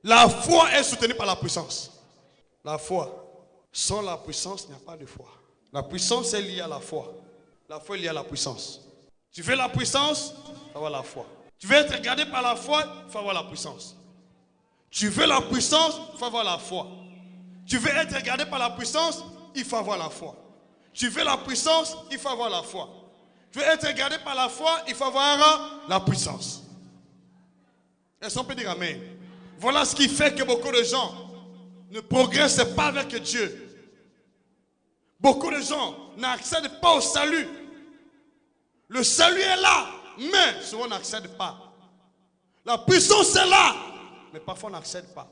La foi est soutenue par la puissance. La foi. Sans la puissance, il n'y a pas de foi. La puissance est liée à la foi. La foi est liée à la puissance. Tu veux la puissance, il faut avoir la foi. Tu veux être gardé par la foi, il faut avoir la puissance. Tu veux la puissance, il faut avoir la foi. Tu veux être gardé par la puissance, il faut avoir la foi. Tu veux la puissance, il faut avoir la foi. Tu veux être gardé par la foi, il faut avoir la puissance. Est-ce qu'on peut dire amen? Voilà ce qui fait que beaucoup de gens ne progressent pas avec Dieu. Beaucoup de gens n'accèdent pas au salut. Le salut est là, mais souvent on n'accède pas. La puissance est là, mais parfois on n'accède pas.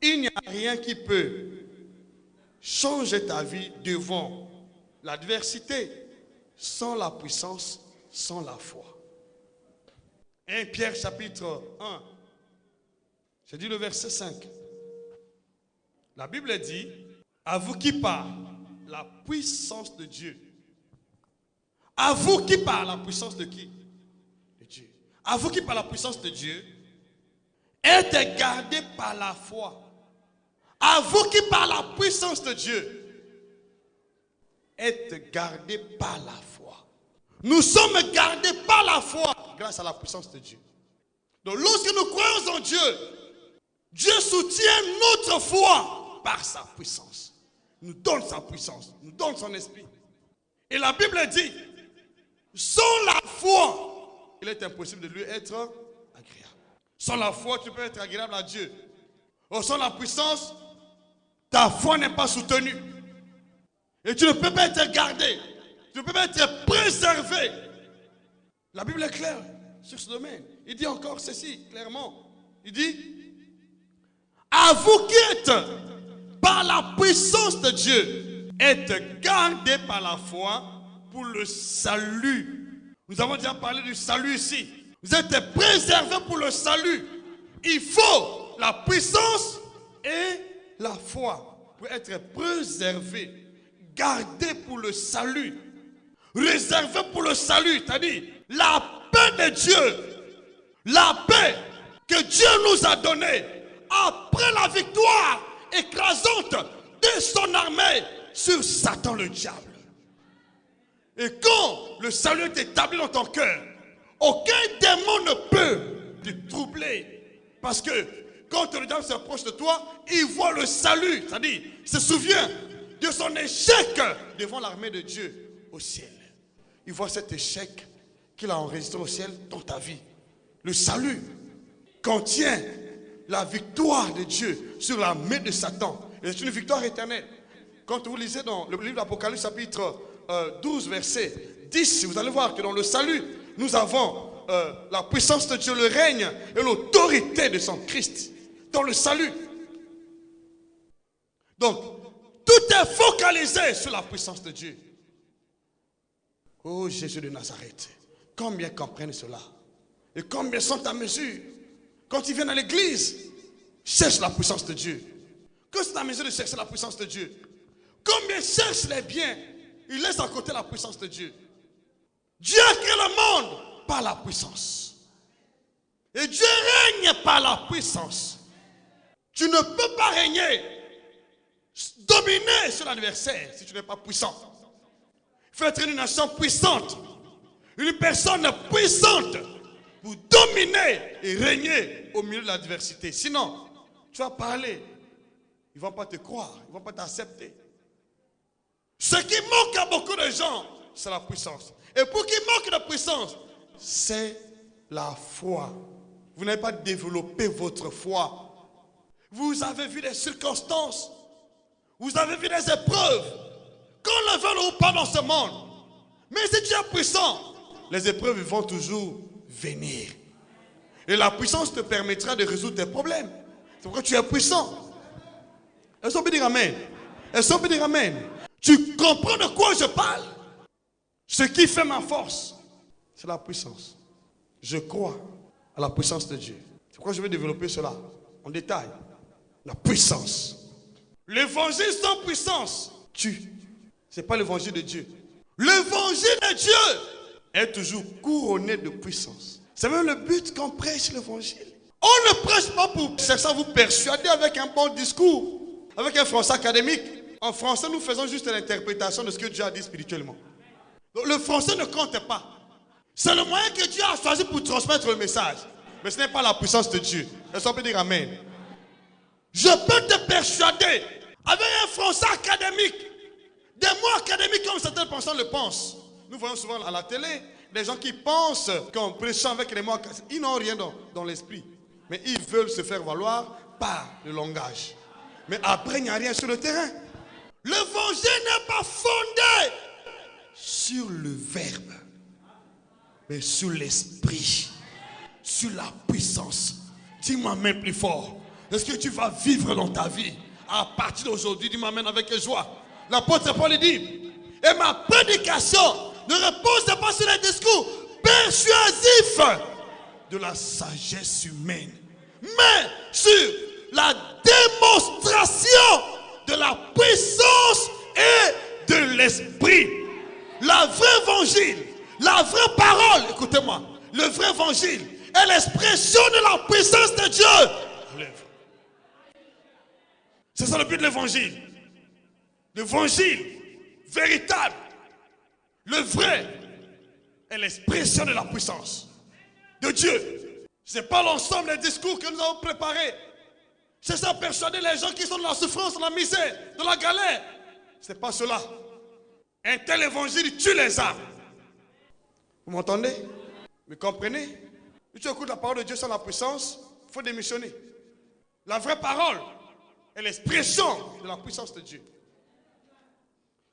Il n'y a rien qui peut changer ta vie devant l'adversité sans la puissance, sans la foi. 1 Pierre chapitre 1, j'ai dit le verset 5. La Bible dit, à vous qui par la puissance de Dieu. À vous qui par la puissance de qui? De Dieu. À vous qui par la puissance de Dieu êtes gardés par la foi. À vous qui par la puissance de Dieu êtes gardés par la foi. Nous sommes gardés par la foi grâce à la puissance de Dieu. Donc lorsque nous croyons en Dieu, Dieu soutient notre foi par sa puissance. Il nous donne sa puissance, il nous donne son esprit. Et la Bible dit, sans la foi, il est impossible de lui être agréable. Sans la foi, tu peux être agréable à Dieu. Or, sans la puissance, ta foi n'est pas soutenue. Et tu ne peux pas être gardé. Tu ne peux pas être préservé. La Bible est claire sur ce domaine. Il dit encore ceci clairement. Il dit, à vous qui êtes par la puissance de Dieu, êtes gardés par la foi pour le salut. Nous avons déjà parlé du salut ici. Vous êtes préservés pour le salut. Il faut la puissance et la foi pour être préservé, gardé pour le salut, réservé pour le salut. C'est-à-dire la paix de Dieu, la paix que Dieu nous a donnée après la victoire écrasante de son armée sur Satan le diable. Et quand le salut est établi dans ton cœur, aucun démon ne peut te troubler. Parce que quand le diable s'approche de toi, il voit le salut. C'est-à-dire, il se souvient de son échec devant l'armée de Dieu au ciel. Il voit cet échec qu'il a enregistré au ciel dans ta vie. Le salut contient la victoire de Dieu sur l'armée de Satan. Et c'est une victoire éternelle. Quand vous lisez dans le livre d'Apocalypse chapitre 12 verset 10, vous allez voir que dans le salut, nous avons la puissance de Dieu, le règne et l'autorité de son Christ. Dans le salut. Donc, tout est focalisé sur la puissance de Dieu. Oh Jésus de Nazareth, combien comprennent cela? Et combien sont à mesure? Quand ils viennent à l'église, cherchent la puissance de Dieu. Quand c'est à mesure de chercher la puissance de Dieu, combien cherchent les biens, ils laissent à côté la puissance de Dieu. Dieu a créé le monde par la puissance. Et Dieu règne par la puissance. Tu ne peux pas régner, dominer sur l'adversaire si tu n'es pas puissant. Il faut être une nation puissante, une personne puissante pour dominer et régner au milieu de l'adversité. Sinon, tu vas parler, ils ne vont pas te croire, ils ne vont pas t'accepter. Ce qui manque à beaucoup de gens, c'est la puissance. Et pour qu'ils manquent de puissance, c'est la foi. Vous n'avez pas développé votre foi. Vous avez vu des circonstances. Vous avez vu des épreuves. Qu'on le veuille ou pas dans ce monde. Mais si tu es puissant, les épreuves vont toujours venir. Et la puissance te permettra de résoudre tes problèmes. C'est pourquoi tu es puissant. Est-ce qu'on peut dire amen? Est-ce qu'on peut dire amen? Tu comprends de quoi je parle? Ce qui fait ma force, c'est la puissance. Je crois à la puissance de Dieu. C'est pourquoi je vais développer cela en détail. La puissance. L'évangile sans puissance tue. Ce n'est pas l'évangile de Dieu. L'évangile de Dieu est toujours couronné de puissance. C'est même le but qu'on prêche l'évangile. On ne prêche pas pour chercher à vous persuader avec un bon discours, avec un français académique. En français, nous faisons juste l'interprétation de ce que Dieu a dit spirituellement. Donc, le français ne compte pas. C'est le moyen que Dieu a choisi pour transmettre le message. Mais ce n'est pas la puissance de Dieu. Est-ce qu'on peut dire amen? Je peux te persuader avec un français académique, des mots académiques comme certaines personnes le pensent. Nous voyons souvent à la télé des gens qui pensent qu'en prêchant avec les mots académiques, ils n'ont rien dans l'esprit. Mais ils veulent se faire valoir par le langage. Mais après, il n'y a rien sur le terrain. L'évangile n'est pas fondé sur le verbe, mais sur l'esprit, sur la puissance. Dis-moi même plus fort. Est-ce que tu vas vivre dans ta vie à partir d'aujourd'hui? Dis-moi même avec joie. L'apôtre Paul dit, et ma prédication ne repose pas sur les discours persuasifs de la sagesse humaine, mais sur la démonstration de la puissance et de l'esprit. La vraie évangile, la vraie parole, écoutez-moi, le vrai évangile est l'expression de la puissance de Dieu. C'est ça le but de l'évangile. L'évangile véritable, le vrai, est l'expression de la puissance de Dieu. Ce n'est pas l'ensemble des discours que nous avons préparés. C'est ça, persuader les gens qui sont dans la souffrance, dans la misère, dans la galère. Ce n'est pas cela. Un tel évangile tue les âmes. Vous m'entendez? Vous comprenez? Si tu écoutes la parole de Dieu sans la puissance, il faut démissionner. La vraie parole est l'expression de la puissance de Dieu.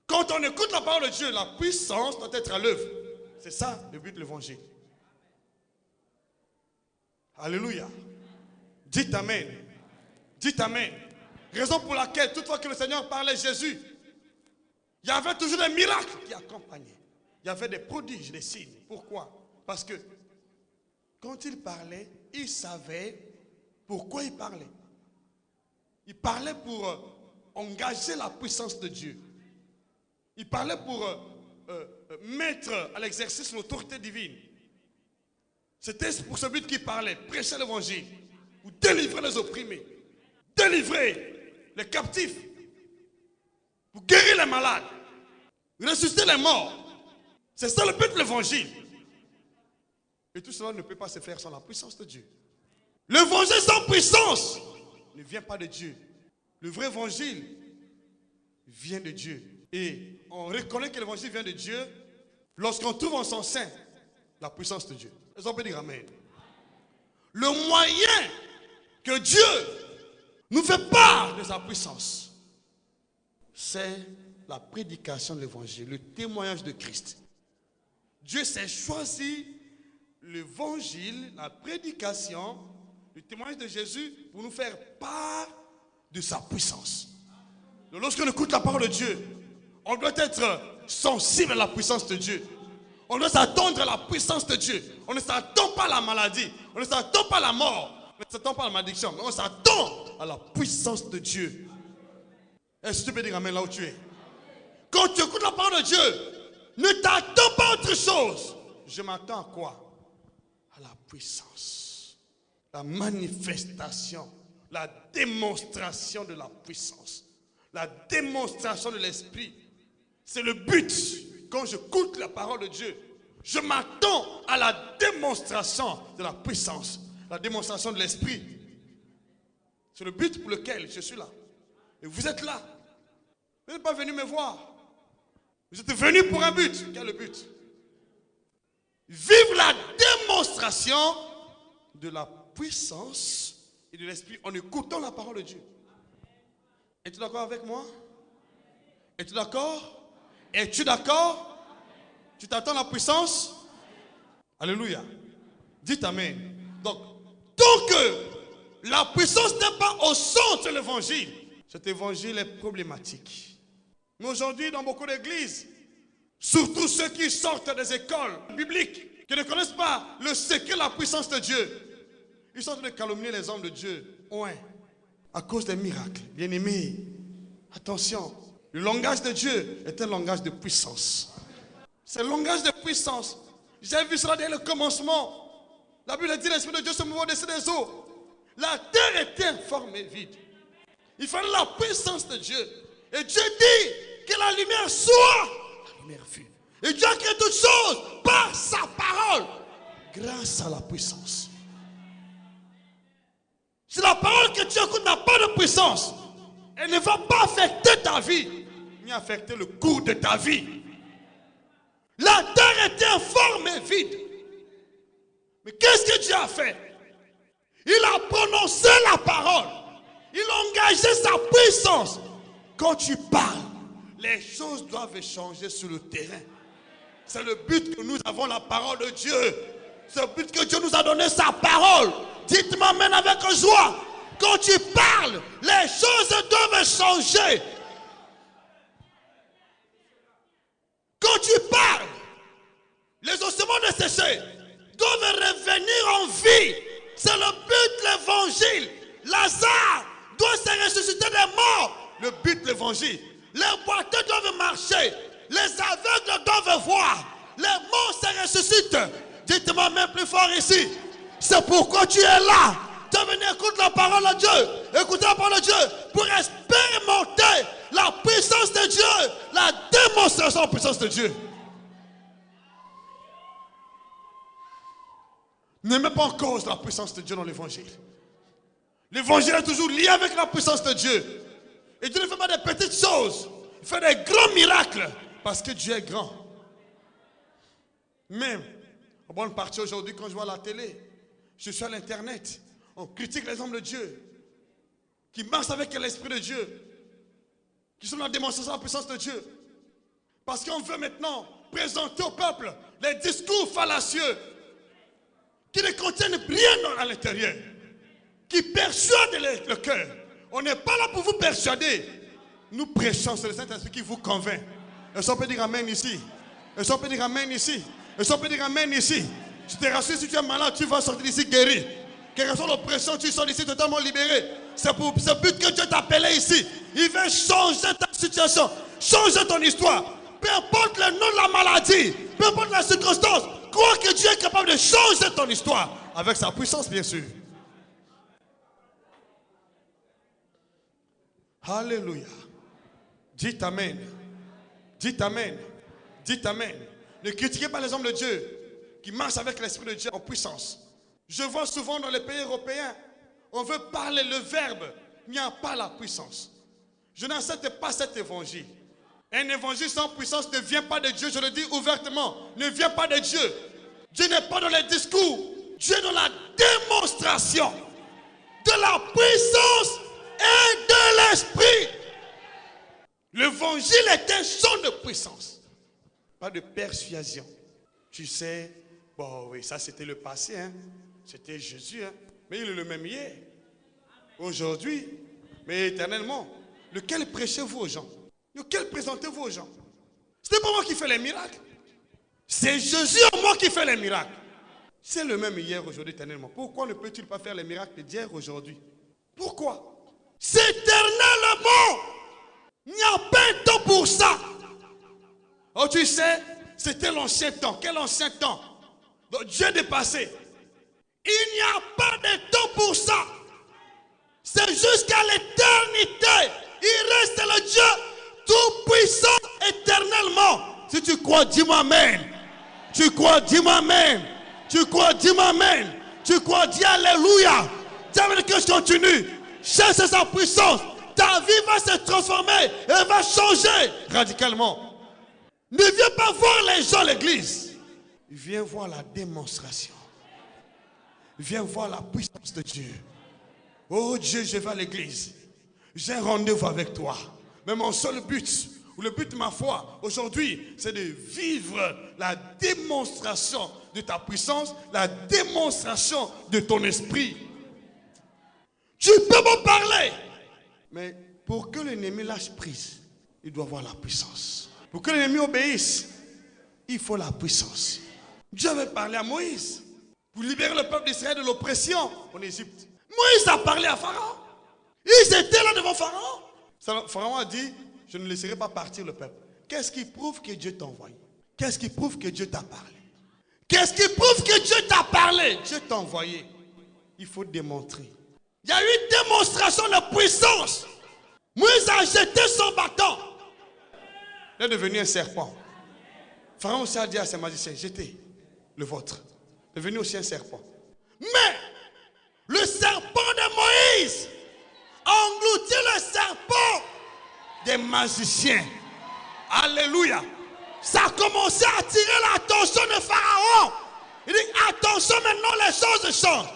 Quand on écoute la parole de Dieu, la puissance doit être à l'œuvre. C'est ça le but de l'évangile. Alléluia. Dites amen. Dites amen. Raison pour laquelle, toutefois que le Seigneur parlait Jésus, il y avait toujours des miracles qui accompagnaient. Il y avait des prodiges, des signes. Pourquoi? Parce que quand il parlait, il savait pourquoi il parlait. Il parlait pour engager la puissance de Dieu. Il parlait pour mettre à l'exercice l'autorité divine. C'était pour ce but qu'il parlait, prêcher l'évangile, ou délivrer les opprimés, délivrer les captifs, pour guérir les malades, ressusciter les morts. C'est ça le but de l'évangile. Et tout cela ne peut pas se faire sans la puissance de Dieu. L'évangile sans puissance ne vient pas de Dieu. Le vrai évangile vient de Dieu. Et on reconnaît que l'évangile vient de Dieu lorsqu'on trouve en son sein la puissance de Dieu. Est-ce qu'on peut dire amen? Le moyen que Dieu nous fait part de sa puissance, c'est la prédication de l'évangile, le témoignage de Christ. Dieu s'est choisi l'évangile, la prédication, le témoignage de Jésus pour nous faire part de sa puissance. Donc lorsqu'on écoute la parole de Dieu, on doit être sensible à la puissance de Dieu. On doit s'attendre à la puissance de Dieu. On ne s'attend pas à la maladie. On ne s'attend pas à la mort. On ne s'attend pas à la malédiction. Mais on s'attend à la puissance de Dieu. Est-ce que tu peux dire amen là où tu es? Quand tu écoutes la parole de Dieu, ne t'attends pas à autre chose. Je m'attends à quoi? À la puissance. La manifestation. La démonstration de la puissance. La démonstration de l'esprit. C'est le but. Quand j'écoute la parole de Dieu, je m'attends à la démonstration de la puissance, la démonstration de l'esprit. C'est le but pour lequel je suis là. Et vous êtes là. Vous n'êtes pas venu me voir. Vous êtes venu pour un but. Quel est le but? Vivre la démonstration de la puissance et de l'esprit en écoutant la parole de Dieu. Es-tu d'accord avec moi? Es-tu d'accord? Es-tu d'accord? Tu t'attends à la puissance? Alléluia. Dites amen. Donc, tant que la puissance n'est pas au centre de l'évangile, cet évangile est problématique. Mais aujourd'hui, dans beaucoup d'églises, surtout ceux qui sortent des écoles bibliques, qui ne connaissent pas le secret de la puissance de Dieu, ils sont en train de calomnier les hommes de Dieu. Ouais. À cause des miracles. Bien-aimés, attention. Le langage de Dieu est un langage de puissance. C'est le langage de puissance. J'ai vu cela dès le commencement. La Bible dit l'Esprit de Dieu se mouvait au-dessus des eaux. La terre était informe et vide. Il fallait la puissance de Dieu. Et Dieu dit que la lumière soit. La lumière fut. Et Dieu a créé toutes choses par sa parole. Grâce à la puissance. Si la parole que tu écoutes n'a pas de puissance, elle ne va pas affecter ta vie, ni affecter le cours de ta vie. La terre était informe et vide. Mais qu'est-ce que Dieu a fait? Il a prononcé la parole. Il a engagé sa puissance. Quand tu parles, les choses doivent changer sur le terrain. C'est le but que nous avons, la parole de Dieu. C'est le but que Dieu nous a donné, sa parole. Dites-moi amen avec joie. Quand tu parles, les choses doivent changer. Quand tu parles, les ossements desséchés doivent revenir en vie. C'est le but de l'évangile. Lazare doit se ressusciter des morts. Le but de l'évangile. Les boiteux doivent marcher. Les aveugles doivent voir. Les morts se ressuscitent. Dites-moi même plus fort ici. C'est pourquoi tu es là. Tu es venu écouter la parole de Dieu. Écouter la parole de Dieu pour expérimenter la puissance de Dieu. La démonstration de la puissance de Dieu. Ne mets pas en cause la puissance de Dieu dans l'évangile. L'évangile est toujours lié avec la puissance de Dieu. Et Dieu ne fait pas des petites choses. Il fait des grands miracles. Parce que Dieu est grand. Même, en bonne partie aujourd'hui, quand je vois la télé, je suis à l'internet, on critique les hommes de Dieu, qui marchent avec l'Esprit de Dieu, qui sont dans la démonstration de la puissance de Dieu. Parce qu'on veut maintenant présenter au peuple les discours fallacieux, qui ne contiennent rien à l'intérieur, qui persuadent le cœur. On n'est pas là pour vous persuader. Nous prêchons sur le Saint-Esprit qui vous convainc. Est-ce qu'on peut dire amen ici? Est-ce qu'on peut dire amen ici? Est-ce qu'on peut dire amen ici? Je te rassure, si tu es malade, tu vas sortir d'ici guéri. Quelle que soit l'oppression, tu sors d'ici totalement libéré. C'est pour ce but que Dieu t'a appelé ici. Il veut changer ta situation, changer ton histoire. Peu importe le nom de la maladie, peu importe la circonstance, crois que Dieu est capable de changer ton histoire. Avec sa puissance, bien sûr. Alléluia. Dites amen. Dites amen. Dites amen. Ne critiquez pas les hommes de Dieu qui marchent avec l'Esprit de Dieu en puissance. Je vois souvent dans les pays européens, on veut parler le verbe, il n'y a pas la puissance. Je n'accepte pas cet évangile. Un évangile sans puissance ne vient pas de Dieu, je le dis ouvertement, ne vient pas de Dieu. Dieu n'est pas dans les discours, Dieu est dans la démonstration de la puissance et de l'Esprit. L'évangile est un son de puissance, pas de persuasion. Tu sais, bon oui, ça c'était le passé, hein? C'était Jésus, hein? Mais il est le même hier, aujourd'hui, mais éternellement. Lequel prêchez-vous aux gens? Lequel présentez-vous aux gens? Ce n'est pas moi qui fais les miracles. C'est Jésus en moi qui fait les miracles. C'est le même hier, aujourd'hui, éternellement. Pourquoi ne peut-il pas faire les miracles d'hier, aujourd'hui? Pourquoi? C'est éternellement. Il n'y a pas un temps pour ça. Oh, tu sais, c'était l'ancien temps. Quel ancien temps? Donc, Dieu est dépassé. Il n'y a pas de temps pour ça. C'est jusqu'à l'éternité. Il reste le Dieu tout-puissant éternellement. Si tu crois, dis-moi amen. Tu crois, dis-moi amen. Tu crois, dis-moi amen. Tu crois, dis alléluia. Dis avec que je continue. Cherche sa puissance. Ta vie va se transformer. Elle va changer radicalement. Ne viens pas voir les gens à l'église. Viens voir la démonstration. Viens voir la puissance de Dieu. Oh Dieu, je vais à l'église. J'ai un rendez-vous avec toi. Mais mon seul but, ou le but de ma foi, aujourd'hui, c'est de vivre la démonstration de ta puissance, la démonstration de ton esprit. Tu peux me parler. Mais pour que l'ennemi lâche prise, il doit avoir la puissance. Pour que l'ennemi obéisse, il faut la puissance. Dieu avait parlé à Moïse pour libérer le peuple d'Israël de l'oppression en Égypte. Moïse a parlé à Pharaon. Ils étaient là devant Pharaon. Pharaon a dit, je ne laisserai pas partir le peuple. Qu'est-ce qui prouve que Dieu t'a envoyé? Qu'est-ce qui prouve que Dieu t'a parlé? Qu'est-ce qui prouve que Dieu t'a parlé? Dieu t'a envoyé. Il faut démontrer. Il y a eu une démonstration de puissance. Moïse a jeté son bâton. Il est devenu un serpent. Pharaon aussi a dit à ses magiciens, jetez le vôtre. Il est devenu aussi un serpent. Mais le serpent de Moïse a englouti le serpent des magiciens. Alléluia. Ça a commencé à attirer l'attention de Pharaon. Il dit, attention, maintenant les choses changent.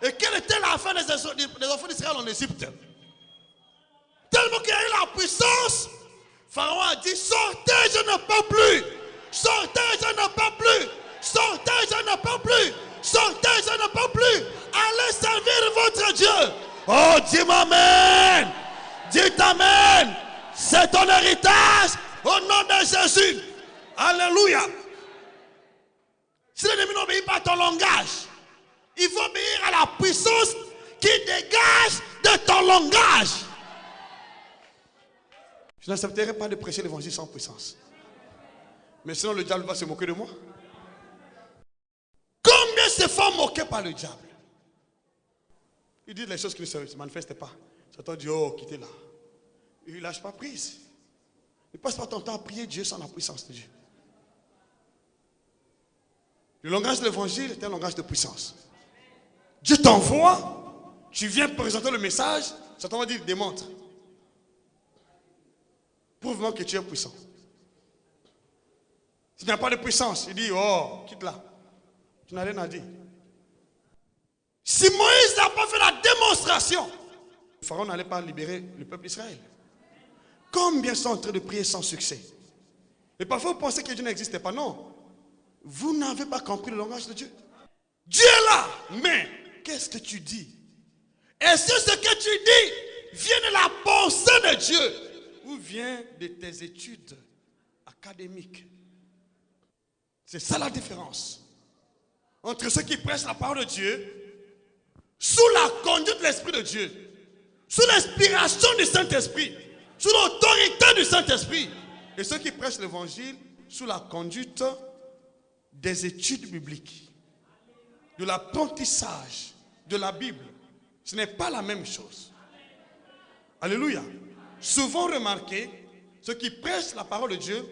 Et quelle était la fin des enfants d'Israël en Égypte? Tellement qu'il y a eu la puissance, Pharaon a dit, sortez, je ne peux plus. Sortez, je ne peux plus. Sortez, je ne peux plus. Sortez, je ne peux plus. Allez servir votre Dieu. Oh, dis-moi amen. Dites amen. C'est ton héritage au nom de Jésus. Alléluia. Si l'ennemi n'obéit pas à ton langage, il faut obéir à la puissance qui dégage de ton langage. Je n'accepterai pas de prêcher l'évangile sans puissance. Mais sinon le diable va se moquer de moi. Combien se font moquer par le diable? Il dit les choses qui ne se manifestent pas. Satan dit, oh, quittez là. Il ne lâche pas prise. Ne passe pas ton temps à prier Dieu sans la puissance de Dieu. Le langage de l'évangile est un langage de puissance. Dieu t'envoie, tu viens présenter le message, Satan va dire, démontre. Prouve-moi que tu es puissant. S'il n'y a pas de puissance, il dit, oh, quitte là. Tu n'as rien à dire. Si Moïse n'a pas fait la démonstration, le Pharaon n'allait pas libérer le peuple d'Israël. Combien sont en train de prier sans succès? Et parfois vous pensez que Dieu n'existait pas. Non. Vous n'avez pas compris le langage de Dieu. Dieu est là. Mais qu'est-ce que tu dis? Est-ce que ce que tu dis vient de la pensée de Dieu ou vient de tes études académiques? C'est ça la différence entre ceux qui prêchent la parole de Dieu sous la conduite de l'Esprit de Dieu, sous l'inspiration du Saint-Esprit, sous l'autorité du Saint-Esprit, et ceux qui prêchent l'évangile sous la conduite des études bibliques, de l'apprentissage de la Bible. Ce n'est pas la même chose. Alléluia. Souvent remarqué, ceux qui prêchent la parole de Dieu,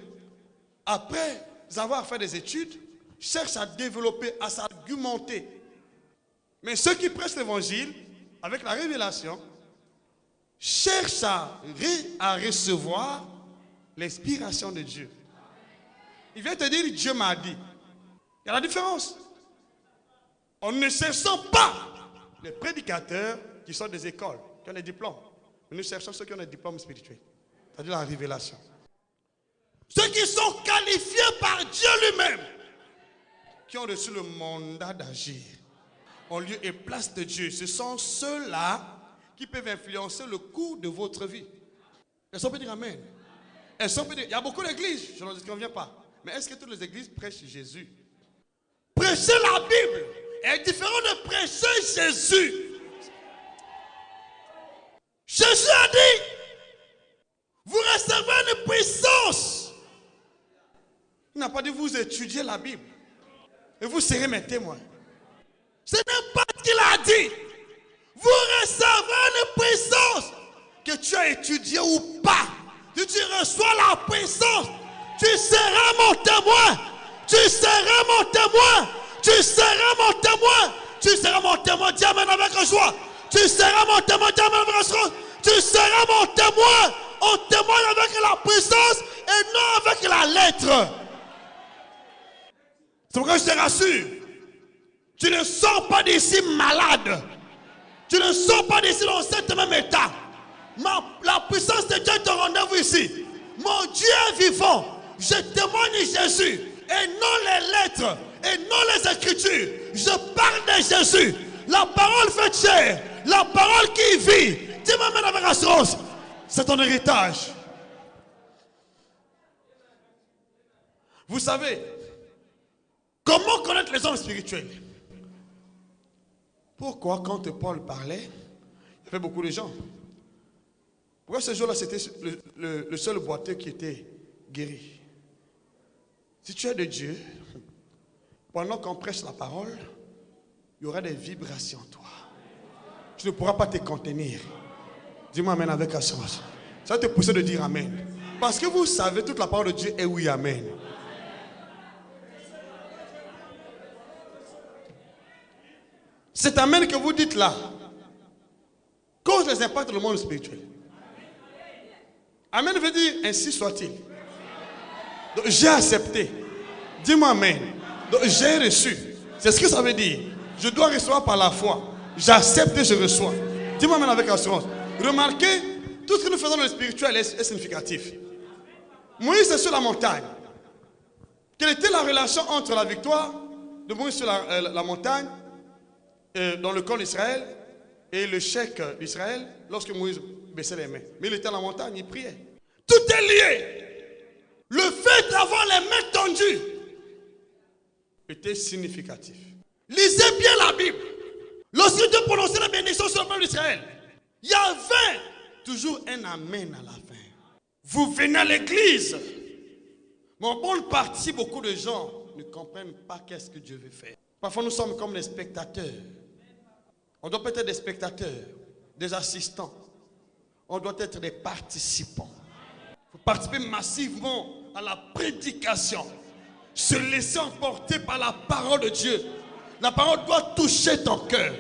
après avoir fait des études, cherchent à développer, à s'argumenter. Mais ceux qui prêchent l'évangile, avec la révélation, cherchent à recevoir l'inspiration de Dieu. Il vient te dire, Dieu m'a dit. Il y a la différence. On ne cherche pas les prédicateurs qui sont des écoles, qui ont des diplômes. Nous cherchons ceux qui ont des diplômes spirituels. C'est-à-dire la révélation. Ceux qui sont qualifiés par Dieu lui-même, qui ont reçu le mandat d'agir en lieu et place de Dieu. Ce sont ceux-là qui peuvent influencer le cours de votre vie. Est-ce qu'on peut dire amen? Est-ce qu'on peut dire, il y a beaucoup d'églises, je n'en conviens pas. Mais est-ce que toutes les églises prêchent Jésus? Prêcher la Bible est différent de prêcher Jésus. Jésus a dit, vous recevez une puissance. Il n'a pas dit vous étudiez la Bible et vous serez mes témoins. Ce n'est pas ce qu'il a dit. Vous recevez une puissance. Que tu as étudié ou pas, si tu reçois la puissance, tu seras mon témoin. Tu seras mon témoin. Tu seras mon témoin. Tu seras mon témoin. Dis amen avec joie. Tu seras mon témoin. Dis amen avec joie. Tu seras mon témoin. On témoigne avec la puissance et non avec la lettre. C'est pourquoi je te rassure. Tu ne sors pas d'ici malade. Tu ne sors pas d'ici dans cet même état. La puissance de Dieu est au rendez-vous ici. Mon Dieu est vivant. Je témoigne Jésus. Et non les lettres. Et non les écritures. Je parle de Jésus. La parole fait chair. La parole qui vit. Dis-moi maintenant avec assurance. C'est ton héritage. Vous savez, comment connaître les hommes spirituels? Pourquoi quand Paul parlait, il y avait beaucoup de gens? Pourquoi ce jour-là, c'était le seul boiteux qui était guéri? Si tu es de Dieu, pendant qu'on prêche la parole, il y aura des vibrations en toi. tu ne pourras pas te contenir. Dis-moi amen avec assurance. Ça va te pousser de dire amen. Parce que vous savez, toute la parole de Dieu est oui, amen. Cet amen que vous dites là cause les impacts dans le monde spirituel. Amen veut dire ainsi soit-il. Donc j'ai accepté. Dis-moi amen. Donc j'ai reçu. C'est ce que ça veut dire. Je dois recevoir par la foi. J'accepte et je reçois. Dis-moi amen avec assurance. Remarquez, tout ce que nous faisons dans le spirituel est significatif. Moïse est sur la montagne. Quelle était la relation entre la victoire de Moïse sur la montagne dans le camp d'Israël et le chèque d'Israël lorsque Moïse baissait les mains? Mais il était à la montagne, il priait. Tout est lié. Le fait d'avoir les mains tendues était significatif. Lisez bien la Bible. Lorsque Dieu prononçait la bénédiction sur le peuple d'Israël, il y avait toujours un amen à la fin. Vous venez à l'église. Mais en bonne partie, beaucoup de gens ne comprennent pas qu'est-ce que Dieu veut faire. Parfois, nous sommes comme des spectateurs. On doit peut-être être des spectateurs, des assistants. On doit être des participants. Il faut participer massivement à la prédication. Se laisser emporter par la parole de Dieu. La parole doit toucher ton cœur,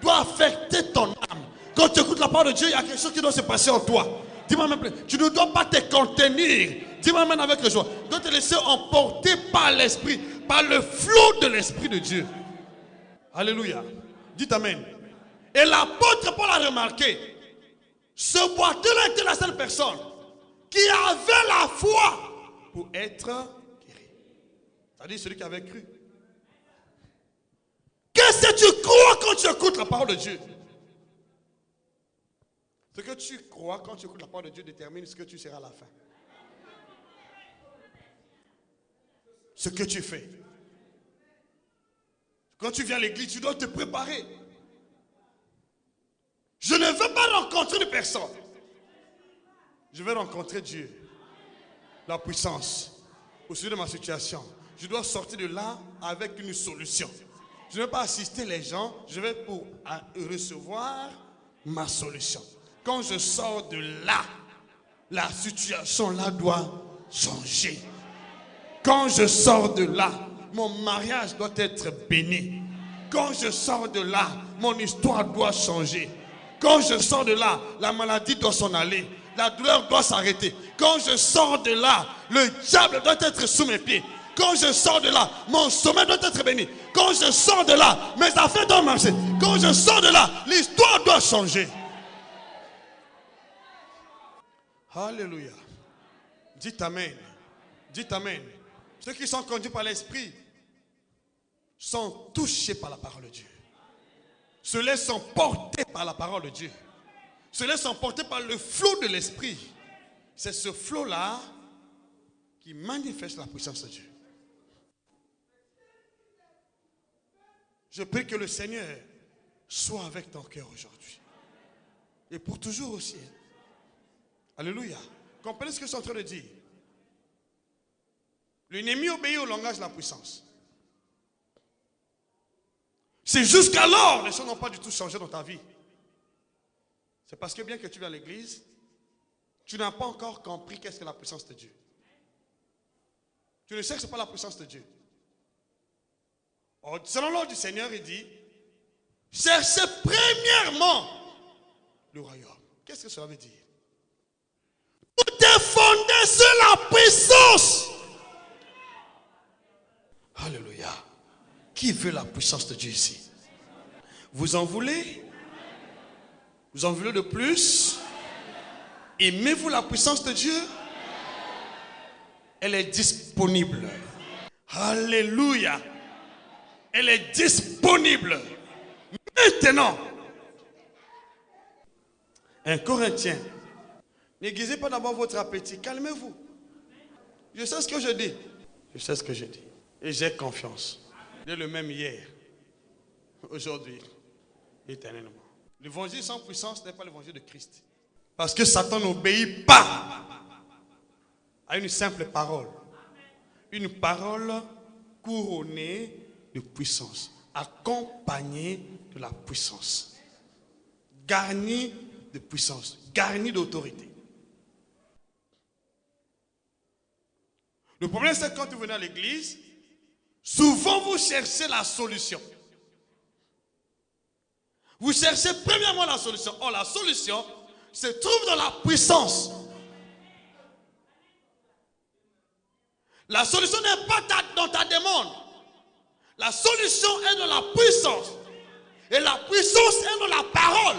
doit affecter ton âme. Quand tu écoutes la parole de Dieu, il y a quelque chose qui doit se passer en toi. Dis-moi même, tu ne dois pas te contenir. Dis-moi même avec le joie. Tu dois te laisser emporter par l'esprit, par le flot de l'esprit de Dieu. Alléluia. Dites amen. Et l'apôtre Paul a remarqué, ce boiteux-là était la seule personne qui avait la foi pour être guéri. C'est-à-dire celui qui avait cru. Qu'est-ce que tu crois quand tu écoutes la parole de Dieu? Ce que tu crois quand tu écoutes la parole de Dieu détermine ce que tu seras à la fin. Ce que tu fais. Quand tu viens à l'église, tu dois te préparer. Je ne veux pas rencontrer une personne. Je veux rencontrer Dieu. La puissance. Au sujet de ma situation. Je dois sortir de là avec une solution. Je ne vais pas assister les gens. Je vais pour recevoir ma solution. Quand je sors de là, la situation là doit changer. Quand je sors de là, mon mariage doit être béni. Quand je sors de là, mon histoire doit changer. Quand je sors de là, la maladie doit s'en aller. La douleur doit s'arrêter. Quand je sors de là, le diable doit être sous mes pieds. Quand je sors de là, mon sommeil doit être béni. Quand je sors de là, mes affaires doivent marcher. Quand je sors de là, l'histoire doit changer. Alléluia. Dites amen. Dites amen. Ceux qui sont conduits par l'esprit sont touchés par la parole de Dieu. Se laissent emporter par la parole de Dieu. Se laissent emporter par le flot de l'esprit. C'est ce flot-là qui manifeste la puissance de Dieu. Je prie que le Seigneur soit avec ton cœur aujourd'hui. Et pour toujours aussi. Alléluia. Comprenez ce que je suis en train de dire. L'ennemi obéit au langage de la puissance. C'est jusqu'alors les choses n'ont pas du tout changé dans ta vie. C'est parce que bien que tu viens à l'église, tu n'as pas encore compris qu'est-ce que la puissance de Dieu. Tu ne sais que ce n'est pas la puissance de Dieu. Or, selon l'ordre du Seigneur, il dit, cherchez premièrement le royaume. Qu'est-ce que cela veut dire? Tout est fondé sur la puissance. Alléluia. Qui veut la puissance de Dieu ici? Vous en voulez? Vous en voulez de plus? Aimez-vous la puissance de Dieu? Elle est disponible. Alléluia. Elle est disponible. Maintenant. 1 Corinthiens. N'aiguisez pas d'abord votre appétit. Calmez-vous. Je sais ce que je dis. Je sais ce que je dis. Et j'ai confiance. Il est le même hier, aujourd'hui, éternellement. L'évangile sans puissance n'est pas l'évangile de Christ. Parce que Satan n'obéit pas à une simple parole. Une parole couronnée de puissance, accompagnée de la puissance. garni de puissance, garni d'autorité. Le problème, c'est que quand vous venez à l'église, souvent vous cherchez la solution. Vous cherchez premièrement la solution. Or, la solution se trouve dans la puissance. La solution n'est pas dans ta demande. La solution est dans la puissance. Et la puissance est dans la parole.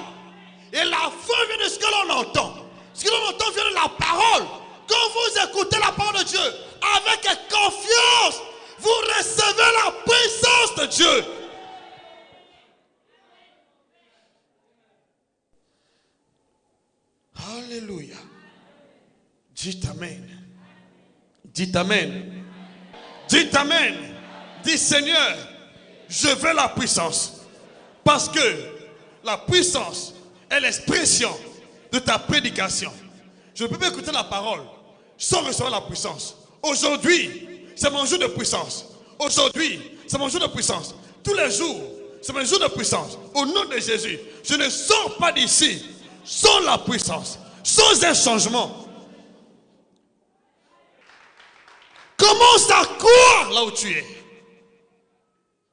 Et la foi vient de ce que l'on entend. Ce que l'on entend vient de la parole. Quand vous écoutez la parole de Dieu, avec confiance, vous recevez la puissance de Dieu. Alléluia. Dites Amen. Dites Amen. Dites Amen. Dis Seigneur, je veux la puissance. Parce que la puissance est l'expression de ta prédication. Je ne peux pas écouter la parole sans recevoir la puissance. Aujourd'hui, c'est mon jour de puissance. Aujourd'hui, c'est mon jour de puissance. Tous les jours, c'est mon jour de puissance. Au nom de Jésus, je ne sors pas d'ici sans la puissance, sans un changement. Commence à croire là où tu es.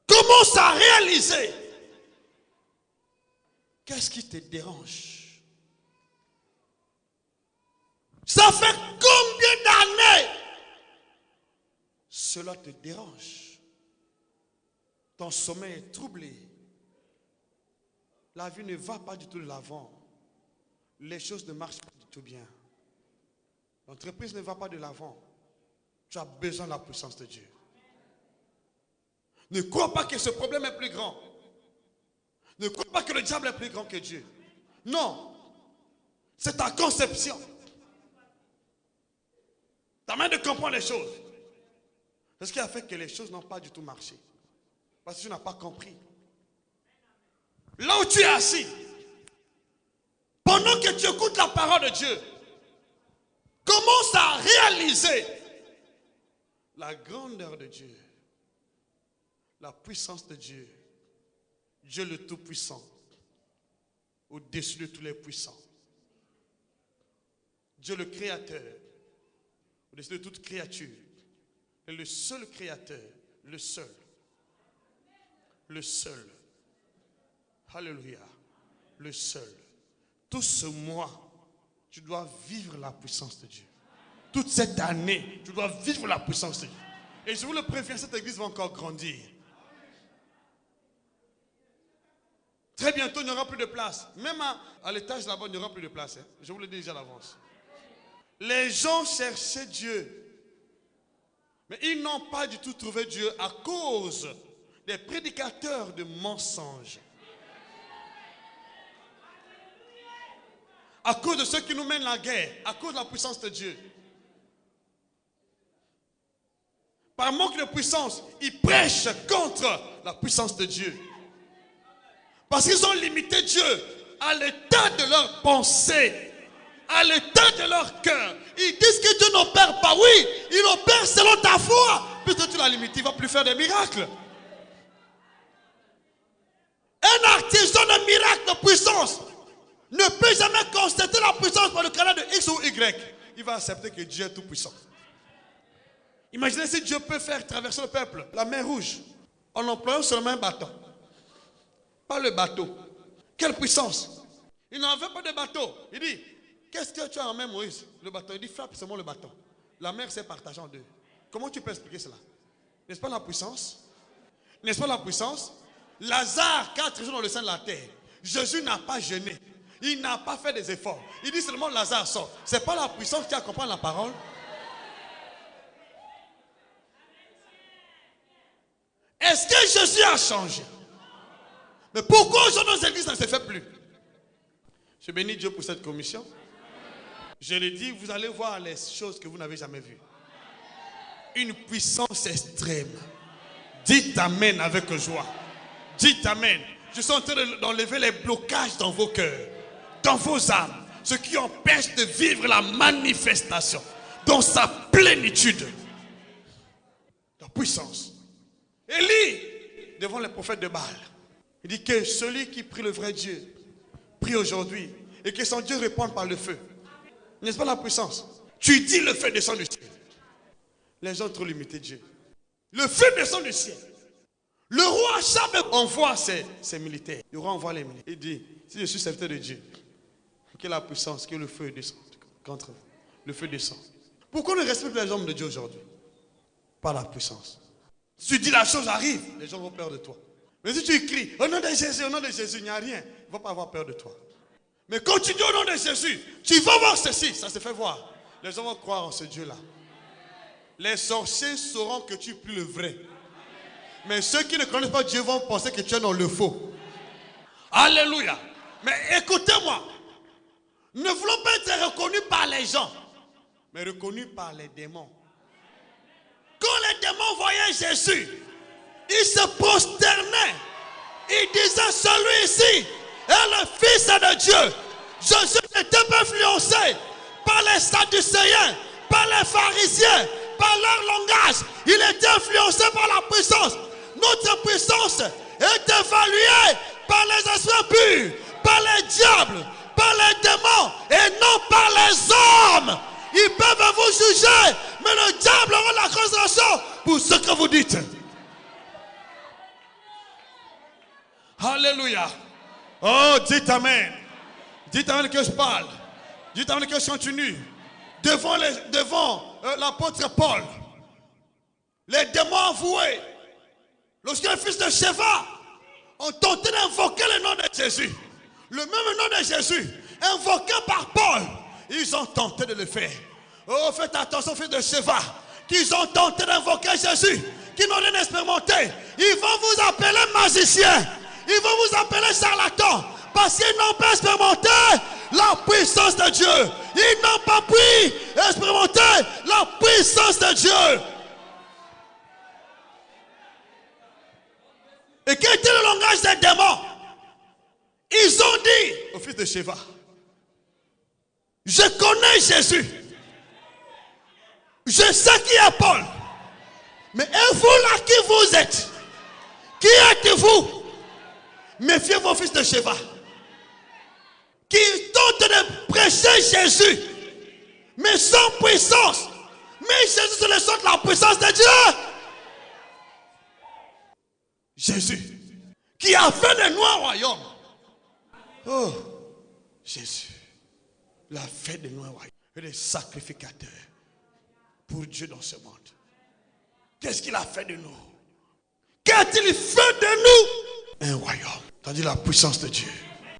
Commence à réaliser. Qu'est-ce qui te dérange? Ça fait combien d'années cela te dérange? Ton sommeil est troublé. La vie ne va pas du tout de l'avant. Les choses ne marchent pas du tout bien. L'entreprise ne va pas de l'avant. Tu as besoin de la puissance de Dieu. Ne crois pas que ce problème est plus grand. Ne crois pas que le diable est plus grand que Dieu. Non. C'est ta conception. Ta manière de comprendre les choses. C'est ce qui a fait que les choses n'ont pas du tout marché. Parce que tu n'as pas compris. Là où tu es assis, pendant que tu écoutes la parole de Dieu, commence à réaliser la grandeur de Dieu, la puissance de Dieu, Dieu le Tout-Puissant, au-dessus de tous les puissants. Dieu le Créateur, au-dessus de toute créature, est le seul Créateur, le seul. Le seul. Alléluia. Le seul. Tout ce mois, tu dois vivre la puissance de Dieu. Toute cette année, tu dois vivre la puissance de Dieu. Et je vous le préviens, cette église va encore grandir. Très bientôt, il n'y aura plus de place. Même à l'étage là-bas, il n'y aura plus de place. Hein. Je vous le dis déjà à l'avance. Les gens cherchaient Dieu. Mais ils n'ont pas du tout trouvé Dieu à cause des prédicateurs de mensonges. À cause de ceux qui nous mènent la guerre. À cause de la puissance de Dieu. Par manque de puissance, ils prêchent contre la puissance de Dieu. Parce qu'ils ont limité Dieu à l'état de leur pensée, à l'état de leur cœur. Ils disent que Dieu n'opère pas. Oui, il opère selon ta foi. Puisque tu l'as limité, il ne va plus faire des miracles. Un artisan de miracle de puissance ne peut jamais constater la puissance par le canal de X ou Y. Il va accepter que Dieu est tout puissant. Imaginez si Dieu peut faire traverser le peuple, la mer Rouge, en employant seulement un bâton. Pas le bateau. Quelle puissance! Il n'en avait pas de bateau. Il dit, qu'est-ce que tu as en main, Moïse? Le bateau. Il dit, frappe seulement le bateau. La mer s'est partagée en deux. Comment tu peux expliquer cela? N'est-ce pas la puissance? N'est-ce pas la puissance? Lazare, 4 jours dans le sein de la terre. Jésus n'a pas jeûné. Il n'a pas fait des efforts. Il dit seulement Lazare sort. Ce n'est pas la puissance qui accompagne la parole. Est-ce que Jésus a changé? Mais pourquoi aujourd'hui dans les églises ça ne se fait plus? Je bénis Dieu pour cette commission. Je l'ai dit, vous allez voir les choses que vous n'avez jamais vues. Une puissance extrême. Dites Amen avec joie. Dites Amen. Je suis en train d'enlever les blocages dans vos cœurs, dans vos âmes, ce qui empêche de vivre la manifestation dans sa plénitude. La puissance. Élie, devant les prophètes de Baal, il dit que celui qui prie le vrai Dieu, prie aujourd'hui et que son Dieu réponde par le feu. N'est-ce pas la puissance? Tu dis le feu descend du ciel. Les gens ont trop limité Dieu. Le feu descend du ciel. Le roi Achab envoie ses militaires. Le roi envoie les militaires. Il dit, si je suis serviteur de Dieu, que la puissance, que le feu descend contre vous. Le feu descend. Pourquoi on ne respecte les hommes de Dieu aujourd'hui? Par la puissance. Si tu dis la chose arrive, les gens vont peur de toi. Mais si tu cries, au nom de Jésus, il n'y a rien, ils ne vont pas avoir peur de toi. Mais quand tu dis au nom de Jésus, tu vas voir ceci, ça se fait voir. Les gens vont croire en ce Dieu-là. Les sorciers sauront que tu pries le vrai. Mais ceux qui ne connaissent pas Dieu vont penser que tu es dans le faux. Alléluia. Mais écoutez-moi. Ne voulons pas être reconnus par les gens, mais reconnus par les démons. Quand les démons voyaient Jésus, ils se prosternaient. Ils disaient, celui-ci est le Fils de Dieu. Jésus n'était pas influencé par les Sadducéens, par les pharisiens, par leur langage. Il était influencé par la puissance. Notre puissance est évaluée par les esprits purs, par les diables, par les démons et non par les hommes. Ils peuvent vous juger, mais le diable aura la considération pour ce que vous dites. Alléluia. Oh, dites Amen. Dites Amen que je parle. Dites Amen que je continue. Devant l'apôtre Paul, les démons avoués, lorsque les fils de Sheva ont tenté d'invoquer le nom de Jésus, le même nom de Jésus, invoqué par Paul, ils ont tenté de le faire. Oh, faites attention, fils de Sheva, qu'ils ont tenté d'invoquer Jésus, qui n'ont rien expérimenté. Ils vont vous appeler magicien, ils vont vous appeler charlatan, parce qu'ils n'ont pas expérimenté la puissance de Dieu. Ils n'ont pas pu expérimenter la puissance de Dieu. Et quel était le langage des démons? Ils ont dit au fils de Sheva, je connais Jésus. Je sais qui est Paul. Mais et vous là qui vous êtes? Qui êtes-vous? Méfiez-vous, fils de Sheva, qui tentent de prêcher Jésus, mais sans puissance. Mais Jésus, c'est le son de la puissance de Dieu. Jésus, qui a fait de nous un royaume. Oh, Jésus, il a fait de nous un royaume. Et des sacrificateurs pour Dieu dans ce monde. Qu'est-ce qu'il a fait de nous? Qu'a-t-il fait de nous? Un royaume. C'est-à-dire la puissance de Dieu.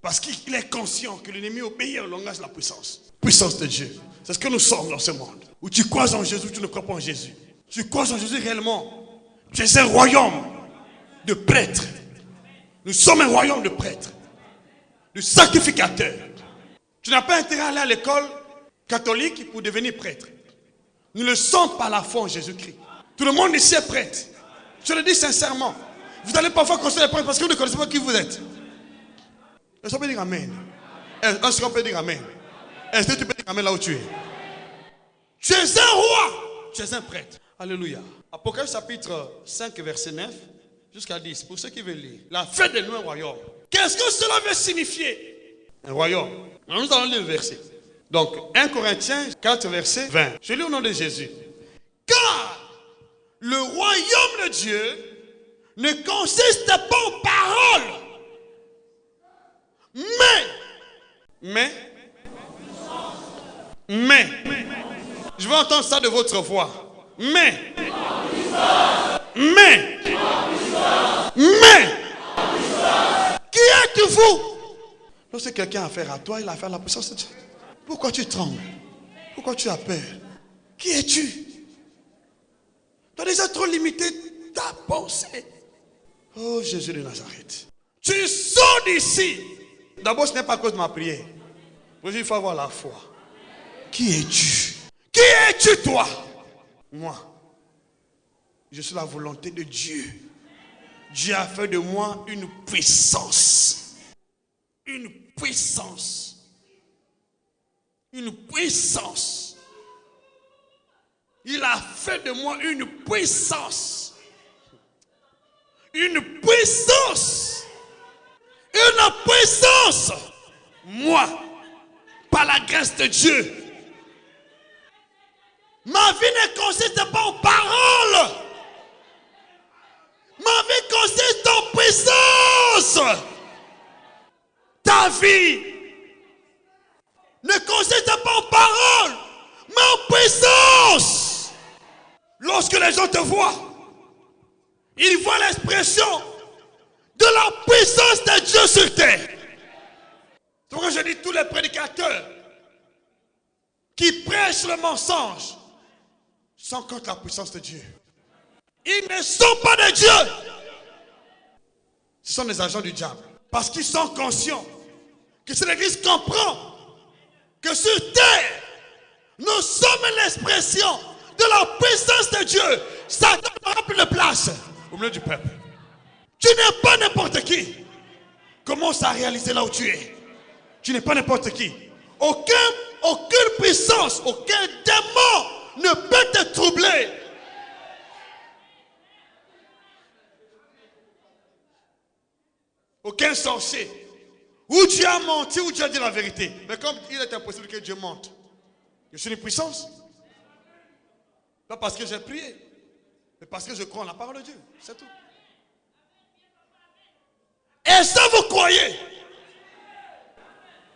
Parce qu'il est conscient que l'ennemi obéit au langage de la puissance. Puissance de Dieu. C'est ce que nous sommes dans ce monde. Où tu crois en Jésus, tu ne crois pas en Jésus. Tu crois en Jésus réellement. Tu es un royaume de prêtres. Nous sommes un royaume de prêtres. De sacrificateurs. Tu n'as pas intérêt à aller à l'école catholique pour devenir prêtre. Nous le sommes par la foi en Jésus-Christ. Tout le monde ici est prêtre. Je le dis sincèrement. Vous allez parfois considérer les prêtres parce que vous ne connaissez pas qui vous êtes. Est-ce qu'on peut dire Amen? Est-ce qu'on peut dire Amen? Est-ce que tu peux dire Amen là où tu es? Tu es un roi. Tu es un prêtre. Alléluia. Apocalypse chapitre 5 verset 9 jusqu'à 10. Pour ceux qui veulent lire. La fête de nous un royaume. Qu'est-ce que cela veut signifier? Un royaume. Alors nous allons lire le verset. Donc 1 Corinthiens 4 verset 20. Je lis au nom de Jésus. Car le royaume de Dieu ne consiste pas en paroles. Mais, je veux entendre ça de votre voix. Mais, qui êtes-vous? Lorsque quelqu'un a affaire à toi, il a affaire à la puissance de Dieu. Pourquoi tu trembles? Pourquoi tu as peur? Qui es-tu? Tu as déjà trop limité ta pensée. Oh Jésus de Nazareth. Tu sors d'ici. D'abord, ce n'est pas à cause de ma prière. Il faut avoir la foi. Qui es-tu? Qui es-tu toi? Moi, je suis la volonté de Dieu. Dieu a fait de moi une puissance. Une puissance. Une puissance. Il a fait de moi une puissance. Une puissance. Une puissance Moi, par la grâce de Dieu, ma vie ne consiste pas en paroles. Ma vie consiste en puissance. Ta vie ne consiste pas en paroles, mais en puissance. Lorsque les gens te voient, ils voient l'expression de la puissance de Dieu sur terre. C'est pourquoi je dis tous les prédicateurs qui prêchent le mensonge sont contre la puissance de Dieu. Ils ne sont pas de Dieu. Ce sont des agents du diable. Parce qu'ils sont conscients que si l'Église comprend que sur terre, nous sommes l'expression de la puissance de Dieu, Satan n'aura plus de place au milieu du peuple. Tu n'es pas n'importe qui. Commence à réaliser là où tu es. Tu n'es pas n'importe qui. Aucune puissance, aucun démon ne peut te troubler. Aucun sorcier. Ou Dieu a menti, ou Dieu a dit la vérité. Mais comme il est impossible que Dieu mente, je suis une puissance. Pas parce que j'ai prié, mais parce que je crois en la parole de Dieu. C'est tout. Et ça, vous croyez?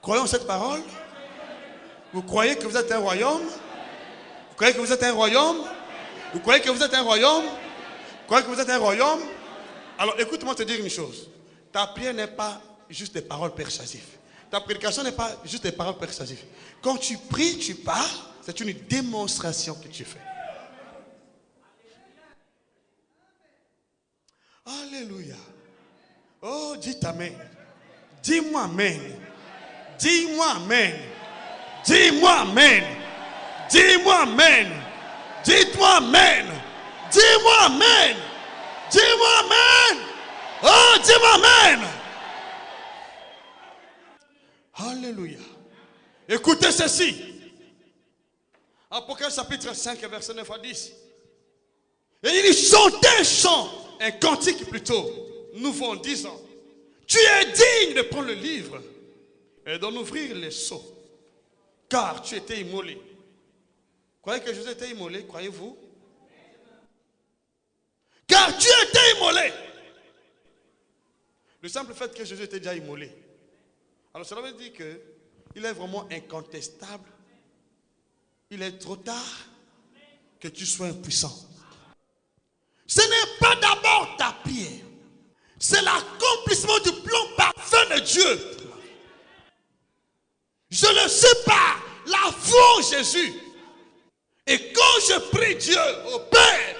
Croyez en cette parole? Vous croyez que vous êtes un royaume? Vous croyez que vous êtes un royaume? Vous croyez que vous êtes un royaume? Vous croyez que vous êtes un royaume? Alors écoute-moi te dire une chose. Ta prière n'est pas juste des paroles persuasives. Ta prédication n'est pas juste des paroles persuasives. Quand tu pries, tu parles, c'est une démonstration que tu fais. Alléluia. Oh, dites Amen. Dis-moi Amen. Dis-moi Amen. Dis-moi Amen. Dis-moi Amen. Dites-moi Amen. Dis-moi Amen. Dis-moi Amen. Oh, dis-moi Amen. Alléluia. Écoutez ceci. Apocalypse chapitre 5, verset 9 à 10. Et il chantait un chant, un cantique plutôt, nouveau en disant, tu es digne de prendre le livre et d'en ouvrir les sceaux, car tu étais immolé. Croyez que Jésus était immolé, croyez-vous? Car tu étais immolé. Le simple fait que Jésus était déjà immolé. Alors cela veut dire qu'il est vraiment incontestable. Il est trop tard que tu sois impuissant. Ce n'est pas d'abord ta prière. C'est l'accomplissement du plan parfait de Dieu. Je le sais par la foi en Jésus. Et quand je prie Dieu au Père,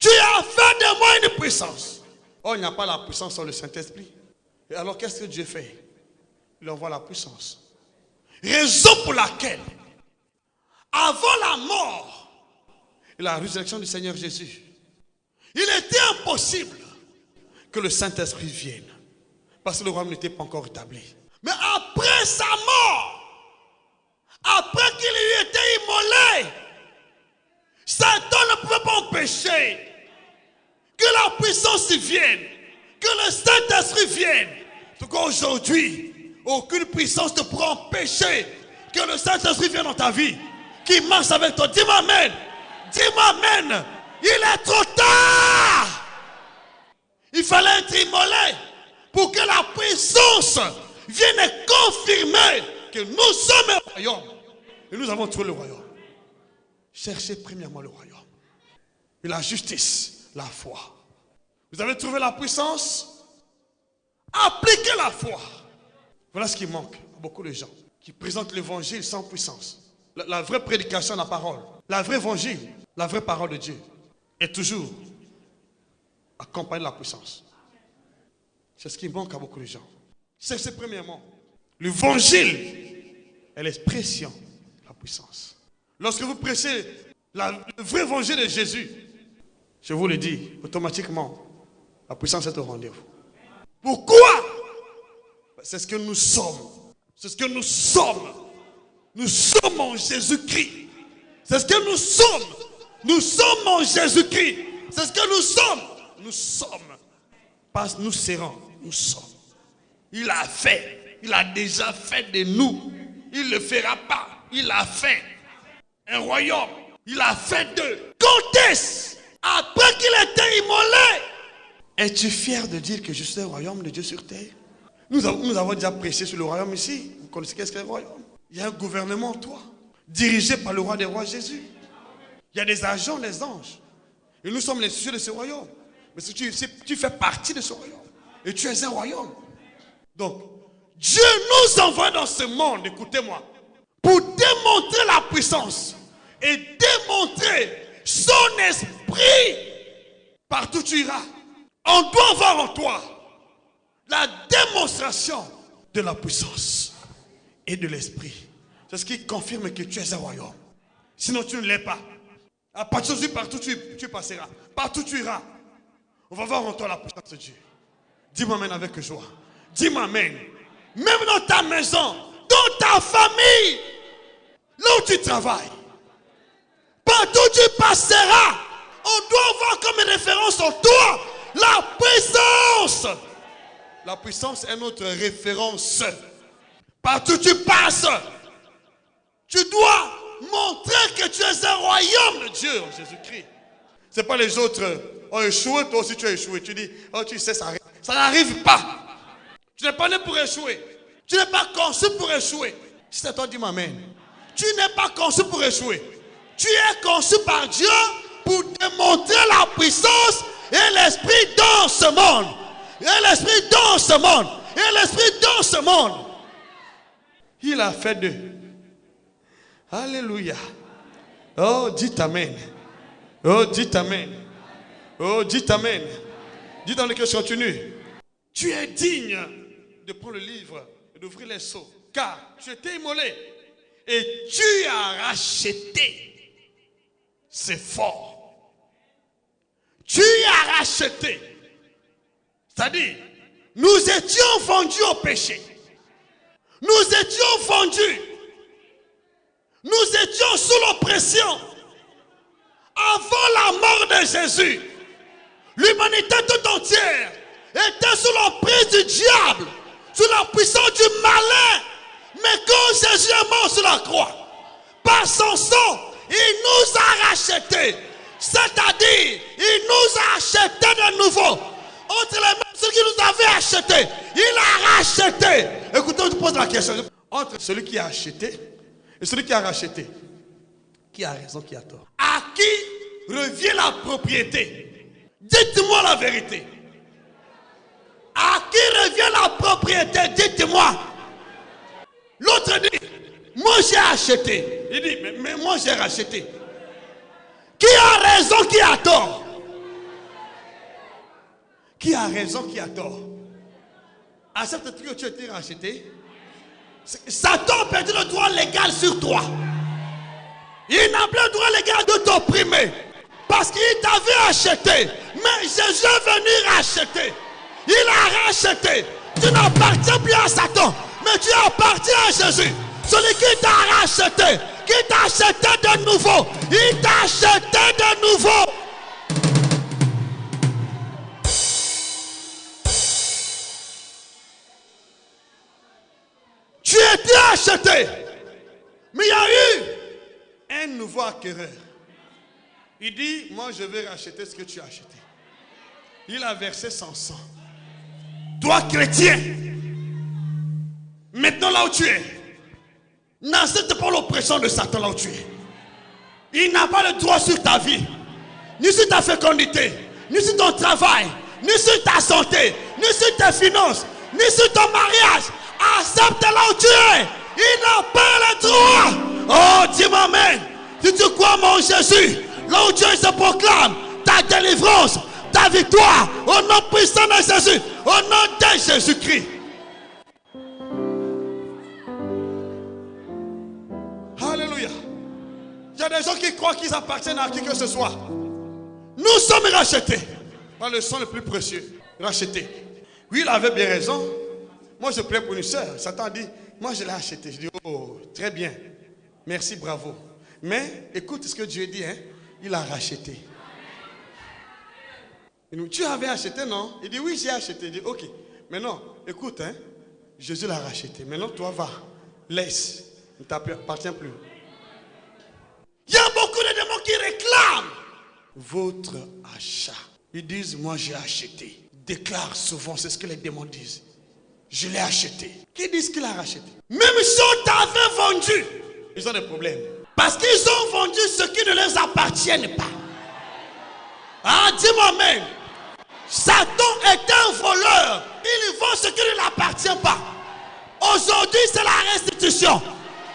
tu as fait de moi une puissance. Oh, il n'y a pas la puissance sur le Saint-Esprit. Et alors qu'est-ce que Dieu fait? Il envoie la puissance. Raison pour laquelle, avant la mort et la résurrection du Seigneur Jésus, il était impossible que le Saint-Esprit vienne. Parce que le royaume n'était pas encore établi. Mais après sa mort, après qu'il ait été immolé, Satan ne pouvait pas empêcher que la puissance vienne, que le Saint-Esprit vienne. Donc aujourd'hui, aucune puissance ne pourra empêcher que le Saint-Esprit vienne dans ta vie, qui marche avec toi. Dis-moi Amen. Dis-moi Amen. Il est trop tard. Il fallait être immolé pour que la puissance vienne confirmer que nous sommes un royaume. Et nous avons trouvé le royaume. Cherchez premièrement le royaume. Et la justice, la foi. Vous avez trouvé la puissance? Appliquez la foi. Voilà ce qui manque à beaucoup de gens qui présentent l'évangile sans puissance. La vraie prédication de la parole, la vraie évangile, la vraie parole de Dieu est toujours accompagnée de la puissance. C'est ce qui manque à beaucoup de gens. C'est premièrement, l'évangile est l'expression de la puissance. Lorsque vous prêchez le vrai évangile de Jésus, je vous le dis, automatiquement, la puissance est au rendez-vous. Pourquoi? C'est ce que nous sommes. C'est ce que nous sommes. Nous sommes en Jésus-Christ. C'est ce que nous sommes. Nous sommes en Jésus-Christ. C'est ce que nous sommes. Nous sommes. Pas nous serons. Nous sommes. Il a fait. Il a déjà fait de nous. Il ne le fera pas. Il a fait un royaume. Il a fait d'eux. Quand est-ce, après qu'il était immolé, es-tu fier de dire que je suis un royaume de Dieu sur terre? Nous avons déjà prêché sur le royaume ici. Vous connaissez qu'est-ce qu'est le royaume? Il y a un gouvernement en toi, dirigé par le roi des rois Jésus. Il y a des agents, des anges. Et nous sommes les sujets de ce royaume. Mais si tu fais partie de ce royaume. Et tu es un royaume. Donc, Dieu nous envoie dans ce monde, écoutez-moi, pour démontrer la puissance et démontrer son esprit partout où tu iras. On doit voir en toi la démonstration de la puissance et de l'esprit. C'est ce qui confirme que tu es un royaume. Sinon, tu ne l'es pas. À partir de partout tu passeras. Partout tu iras. On va voir en toi la puissance de Dieu. Dis-moi amen avec joie. Dis-moi amen. Même dans ta maison, dans ta famille, là où tu travailles, partout tu passeras, on doit avoir comme référence en toi la puissance. La puissance est notre référence. Partout tu passes, tu dois montrer que tu es un royaume de Dieu en Jésus-Christ. Ce n'est pas les autres ont échoué, toi aussi tu as échoué. Tu dis, oh tu sais, ça n'arrive pas. Tu n'es pas né pour échouer. Tu n'es pas conçu pour échouer. Si c'est toi, dis-moi amen. Tu n'es pas conçu pour échouer. Tu es conçu par Dieu pour démontrer la puissance et l'esprit dans ce monde. Et l'esprit dans ce monde. Et l'esprit dans ce monde. Il a fait d'eux. Alléluia. Oh, dites amen. Oh, dites amen. Oh, dites amen. Dites dans lequel je continue. Tu es digne de prendre le livre et d'ouvrir les sceaux. Car tu étais immolé et tu as racheté. C'est fort. Tu as racheté. C'est-à-dire, nous étions vendus au péché. Nous étions vendus. Nous étions sous l'oppression. Avant la mort de Jésus, l'humanité tout entière était sous l'emprise du diable, sous la puissance du malin. Mais quand Jésus est mort sur la croix, par son sang, il nous a rachetés. C'est-à-dire, il nous a achetés de nouveau. Entre les mains de ceux qui nous avaient achetés, il a racheté. Écoutez, je te pose la question. Entre celui qui a acheté et celui qui a racheté, qui a raison, qui a tort? À qui revient la propriété? Dites-moi la vérité. À qui revient la propriété? Dites-moi. L'autre dit, moi j'ai acheté. Il dit, mais moi j'ai racheté. Qui a raison, qui a tort? Qui a raison, qui a tort? Acceptes-tu que tu as été racheté? Satan a perdu le droit légal sur toi. Il n'a plus le droit légal de t'opprimer. Parce qu'il t'avait acheté. Mais Jésus est venu racheter. Il a racheté. Tu n'appartiens plus à Satan. Mais tu appartiens à Jésus. Celui qui t'a racheté. Qui t'a acheté de nouveau. Il t'a acheté de nouveau. Tu étais acheté. Mais il y a eu un nouveau acquéreur. Il dit, moi je vais racheter ce que tu as acheté. Il a versé son sang. Toi chrétien, maintenant là où tu es, n'accepte pas l'oppression de Satan là où tu es. Il n'a pas le droit sur ta vie, ni sur ta fécondité, ni sur ton travail, ni sur ta santé, ni sur tes finances, ni sur ton mariage. Accepte là où tu es. Il n'a pas le droit. Oh, dis-moi amen. Si tu crois mon Jésus, là où tu es, se proclame ta délivrance, ta victoire, au nom puissant de Jésus, au nom de Jésus-Christ. Alléluia. Il y a des gens qui croient qu'ils appartiennent à qui que ce soit. Nous sommes rachetés par le sang le plus précieux. Rachetés. Oui, il avait bien raison. Moi, je prie pour une soeur. Satan dit, moi, je l'ai acheté. Je dis, oh, très bien. Merci, bravo. Mais, écoute ce que Dieu dit, hein. Il a racheté. Il dit, tu avais acheté, non? Il dit, oui, j'ai acheté. Il dit, ok. Mais non, écoute, hein. Jésus l'a racheté. Maintenant, toi, va. Laisse. Il ne t'appartient plus. Il y a beaucoup de démons qui réclament votre achat. Ils disent, moi j'ai acheté. Ils déclarent souvent, c'est ce que les démons disent. Je l'ai acheté. Qui disent qu'il a racheté? Même si on t'avait vendu, ils ont des problèmes. Parce qu'ils ont vendu ce qui ne leur appartient pas. Ah, dis-moi amen. Satan est un voleur. Il vend ce qui ne l'appartient pas. Aujourd'hui, c'est la restitution.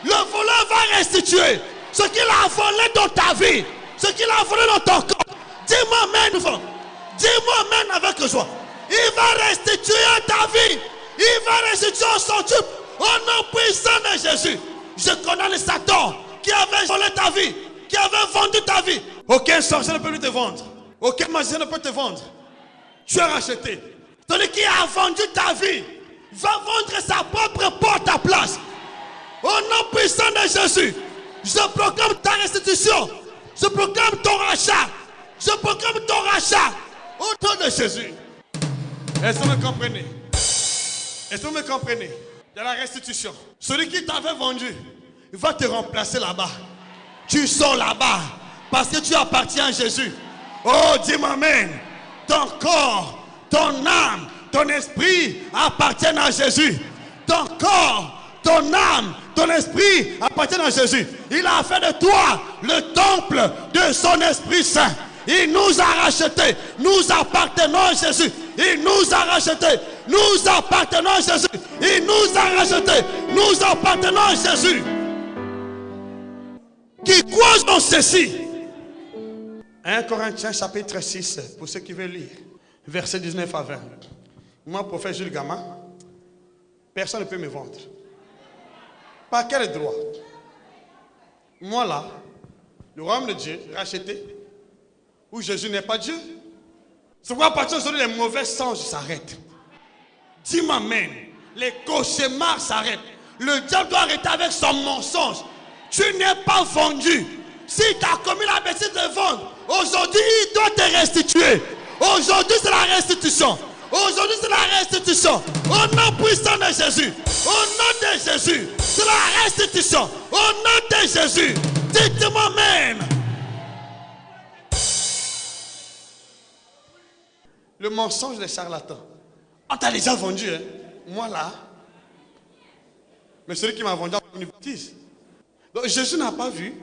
Le voleur va restituer ce qu'il a volé dans ta vie, ce qu'il a volé dans ton corps. Dis-moi amen. Dis-moi amen avec joie. Il va restituer ta vie. Il va restituer son tube. Au nom puissant de Jésus. Je connais le Satan qui avait volé ta vie, qui avait vendu ta vie. Aucun sorcier ne peut lui te vendre. Aucun magicien ne peut te vendre. Tu es racheté. Celui qui a vendu ta vie va vendre sa propre porte à place. Au nom puissant de Jésus, je proclame ta restitution. Je proclame ton rachat. Je proclame ton rachat. Au nom de Jésus. Est-ce que vous me comprenez? Est-ce que vous me comprenez? De la restitution. Celui qui t'avait vendu, il va te remplacer là-bas. Tu sors là-bas parce que tu appartiens à Jésus. Oh, dis-moi amen. Ton corps, ton âme, ton esprit appartiennent à Jésus. Ton corps, ton âme, ton esprit appartiennent à Jésus. Il a fait de toi le temple de son Esprit Saint. Il nous a rachetés. Nous appartenons à Jésus. Il nous a rachetés. Nous appartenons à Jésus. Il nous a rachetés. Nous appartenons à Jésus. Qui croit en ceci? 1 Corinthiens chapitre 6, pour ceux qui veulent lire, versets 19 à 20. Moi, prophète Jules Gama, personne ne peut me vendre. Par quel droit? Moi là, le royaume de Dieu, racheté, où Jésus n'est pas Dieu. C'est pourquoi à partir d'aujourd'hui, les mauvais songes s'arrêtent. Dis-moi amen. Les cauchemars s'arrêtent. Le diable doit arrêter avec son mensonge. Tu n'es pas vendu. Si tu as commis la bêtise de vendre, aujourd'hui il doit te restituer. Aujourd'hui c'est la restitution. Aujourd'hui c'est la restitution. Au nom puissant de Jésus. Au nom de Jésus. C'est la restitution. Au nom de Jésus. Dites-moi amen. Le mensonge des charlatans. On t'a déjà vendu, hein? Moi là. Mais celui qui m'a vendu a une bêtise. Donc Jésus n'a pas vu.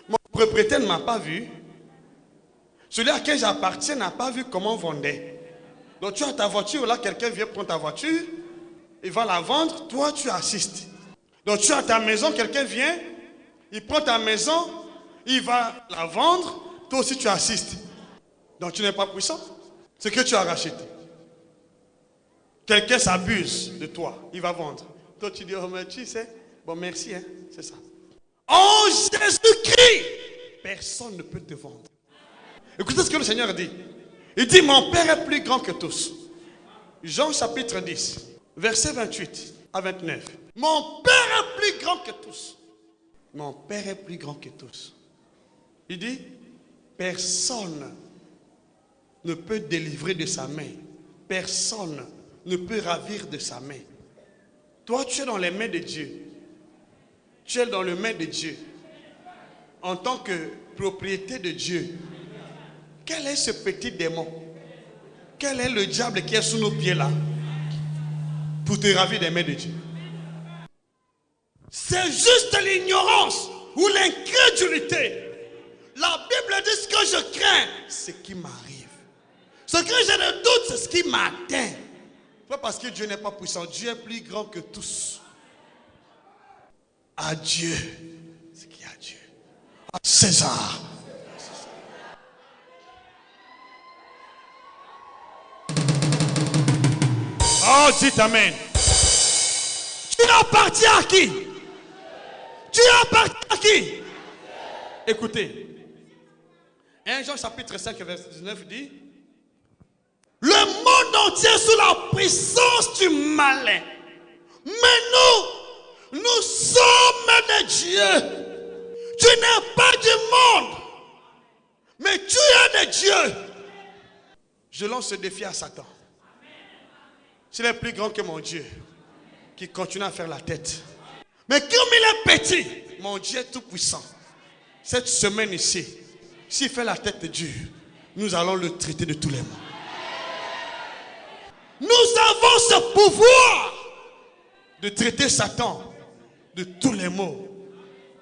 Mon propriétaire ne m'a pas vu. Celui à qui j'appartiens n'a pas vu comment on vendait. Donc tu as ta voiture, là quelqu'un vient prendre ta voiture, il va la vendre, toi tu assistes. Donc tu as ta maison, quelqu'un vient, il prend ta maison, il va la vendre, toi aussi tu assistes. Donc tu n'es pas puissant. C'est que tu as racheté. Quelqu'un s'abuse de toi, il va vendre. Toi tu dis, oh mais tu sais, bon merci, hein, c'est ça. Oh Jésus-Christ, personne ne peut te vendre. Écoutez ce que le Seigneur dit. Il dit, mon Père est plus grand que tous. Jean chapitre 10, versets 28 à 29. Mon Père est plus grand que tous. Mon Père est plus grand que tous. Il dit, personne ne peut délivrer de sa main. Personne ne peut ravir de sa main. Toi, tu es dans les mains de Dieu. Tu es dans les mains de Dieu. En tant que propriété de Dieu. Quel est ce petit démon? Quel est le diable qui est sous nos pieds là? Pour te ravir des mains de Dieu. C'est juste l'ignorance ou l'incrédulité. La Bible dit ce que je crains, ce qui m'arrive. Ce que j'ai de doute, c'est ce qui m'atteint. Pas parce que Dieu n'est pas puissant. Dieu est plus grand que tous. À Dieu, ce qui est à Dieu. À César. Oh, dites amen. Tu appartiens à qui? Tu appartiens à qui? Écoutez. 1 Jean chapitre 5 verset 19 dit, le monde entier est sous la puissance du malin. Mais nous sommes de Dieu. Tu n'es pas du monde, mais tu es de Dieu. Je lance ce défi à Satan. S'il est plus grand que mon Dieu, qui continue à faire la tête. Mais comme il est petit, mon Dieu est tout puissant. Cette semaine ici, s'il fait la tête dure, nous allons le traiter de tous les maux. Nous avons ce pouvoir de traiter Satan de tous les maux,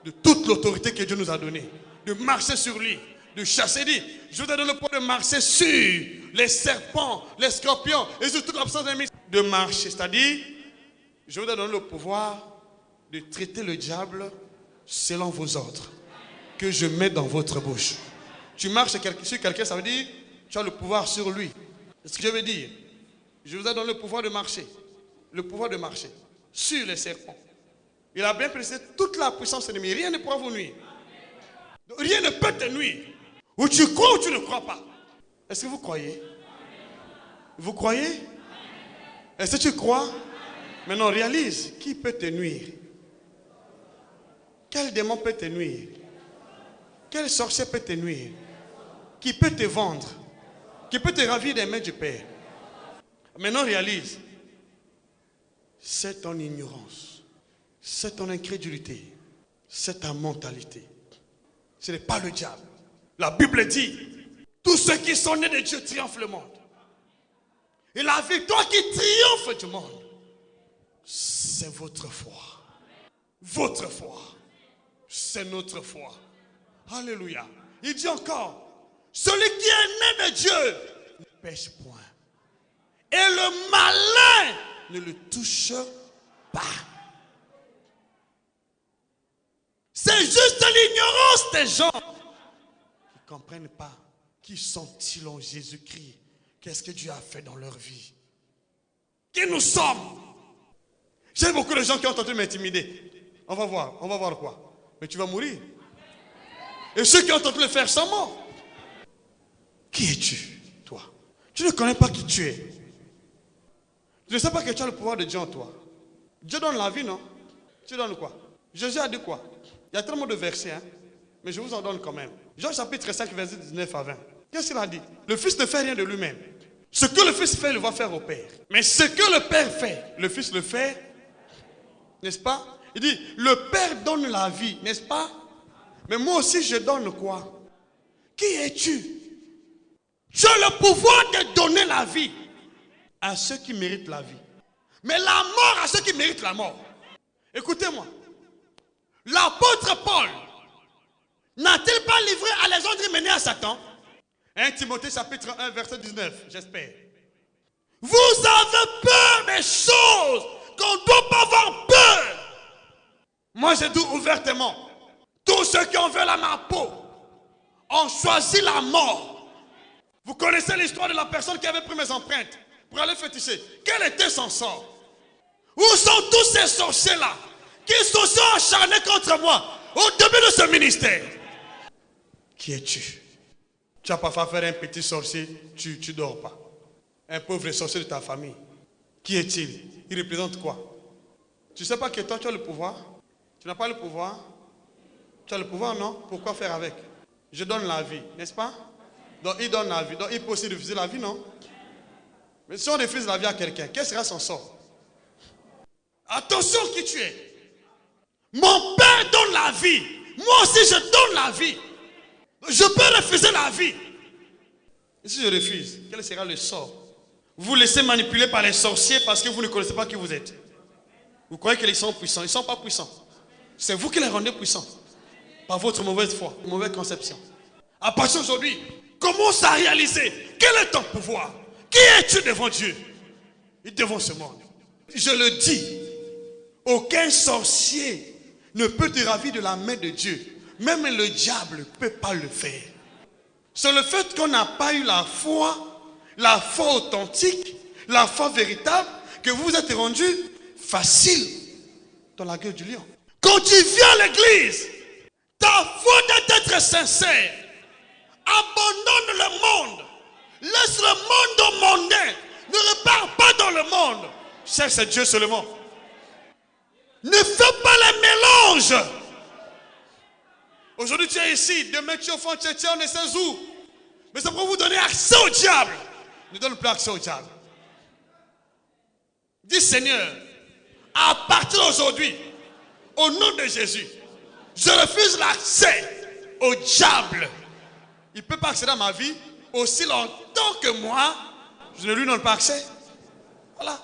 de toute l'autorité que Dieu nous a donnée, de marcher sur lui, de chasser. Dit, je vous ai donné le pouvoir de marcher sur les serpents, les scorpions et sur toute l'absence d'ennemis. De marcher, c'est-à-dire, je vous ai donné le pouvoir de traiter le diable selon vos ordres que je mets dans votre bouche. Tu marches sur quelqu'un, ça veut dire tu as le pouvoir sur lui. C'est ce que je veux dire. Je vous ai donné le pouvoir de marcher. Le pouvoir de marcher sur les serpents. Il a bien précisé toute la puissance ennemie. Rien ne pourra vous nuire. Rien ne peut te nuire. Ou tu crois ou tu ne crois pas. Est-ce que vous croyez? Vous croyez? Est-ce que tu crois? Maintenant réalise qui peut te nuire. Quel démon peut te nuire? Quel sorcier peut te nuire? Qui peut te vendre? Qui peut te ravir des mains du Père? Maintenant réalise. C'est ton ignorance. C'est ton incrédulité. C'est ta mentalité. Ce n'est pas le diable. La Bible dit, tous ceux qui sont nés de Dieu triomphent le monde. Et la victoire qui triomphe du monde, c'est votre foi. Votre foi. C'est notre foi. Alléluia. Il dit encore, celui qui est né de Dieu ne pêche point. Et le malin ne le touche pas. C'est juste l'ignorance des gens qui ne comprennent pas qui sont-ils en Jésus-Christ. Qu'est-ce que Dieu a fait dans leur vie? Qui nous sommes? J'ai beaucoup de gens qui ont tenté de m'intimider. On va voir quoi? Mais tu vas mourir. Et ceux qui ont tenté de le faire sont morts. Qui es-tu, toi? Tu ne connais pas qui tu es. Tu ne sais pas que tu as le pouvoir de Dieu en toi. Dieu donne la vie, non? Tu donnes quoi? Jésus a dit quoi? Il y a tellement de versets, hein? Mais je vous en donne quand même. Jean chapitre 5, verset 19 à 20. Qu'est-ce qu'il a dit? Le Fils ne fait rien de lui-même. Ce que le Fils fait, il va faire au Père. Mais ce que le Père fait, le Fils le fait, n'est-ce pas? Il dit, le Père donne la vie, n'est-ce pas? Mais moi aussi, je donne quoi? Qui es-tu? Tu as le pouvoir de donner la vie à ceux qui méritent la vie. Mais la mort à ceux qui méritent la mort. Écoutez-moi. L'apôtre Paul n'a-t-il pas livré Alexandrie menée à Satan? 1 Timothée chapitre 1 verset 19, j'espère. Vous avez peur des choses qu'on ne doit pas avoir peur. Moi je dis ouvertement, tous ceux qui ont veulent à ma peau ont choisi la mort. Vous connaissez l'histoire de la personne qui avait pris mes empreintes pour aller féticher. Quel était son sort? Où sont tous ces sorciers-là qui se sont acharnés contre moi au début de ce ministère? Qui es-tu? Tu as parfois fait un petit sorcier, tu ne dors pas. Un pauvre sorcier de ta famille. Qui est-il? Il représente quoi? Tu ne sais pas que toi tu as le pouvoir? Tu n'as pas le pouvoir? Tu as le pouvoir, non? Pourquoi faire avec? Je donne la vie, n'est-ce pas? Donc il donne la vie. Donc il peut aussi refuser la vie, non? Mais si on refuse la vie à quelqu'un, quel sera son sort? Attention qui tu es. Mon Père donne la vie. Moi aussi je donne la vie. Je peux refuser la vie. Et si je refuse, quel sera le sort? Vous laissez manipuler par les sorciers parce que vous ne connaissez pas qui vous êtes. Vous croyez qu'ils sont puissants. Ils ne sont pas puissants. C'est vous qui les rendez puissants. Par votre mauvaise foi, mauvaise conception. À partir d'aujourd'hui, commence à réaliser quel est ton pouvoir. Qui es-tu devant Dieu et devant ce monde? Je le dis, aucun sorcier ne peut te ravir de la main de Dieu. Même le diable ne peut pas le faire. C'est le fait qu'on n'a pas eu la foi authentique, la foi véritable, que vous vous êtes rendu facile dans la gueule du lion. Quand tu viens à l'église, ta foi doit être sincère. Abandonne le monde. Laisse le monde mondain. Ne repars pas dans le monde. Cherche Dieu seulement. Ne fais pas les mélanges. Aujourd'hui tu es ici, demain tu es au fond, tu es on ne sait où. Mais c'est pour vous donner accès au diable. Ne donne plus accès au diable. Dis Seigneur, À partir d'aujourd'hui, au nom de Jésus, je refuse l'accès au diable. Il ne peut pas accéder à ma vie aussi longtemps que moi, je ne lui donne pas accès. Voilà.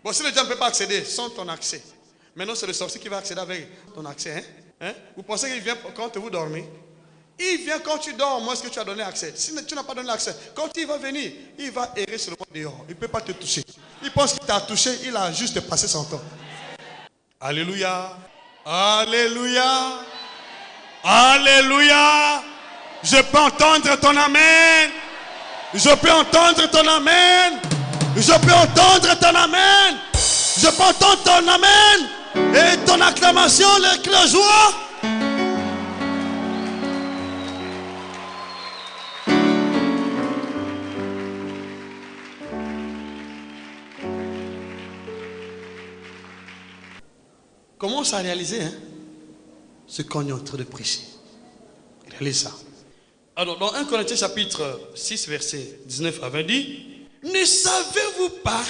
Bon, si le diable ne peut pas accéder sans ton accès, maintenant c'est le sorcier qui va accéder avec ton accès. Hein? Vous pensez qu'il vient quand vous dormez? Il vient quand tu dors, moi, est-ce que tu as donné accès? Si tu n'as pas donné accès, quand il va venir, il va errer sur le monde dehors. Il ne peut pas te toucher. Il pense qu'il t'a touché, il a juste passé son temps. Alléluia. Alléluia. Alléluia. Je peux entendre ton amen. Je peux entendre ton amen. Je peux entendre ton amen. Je peux entendre ton amen. Et ton acclamation, le joie. Commence à réaliser ce qu'on est en train de prêcher. Réalise ça. Alors, dans 1 Corinthiens chapitre 6, verset 19 à 20 dit, ne savez-vous pas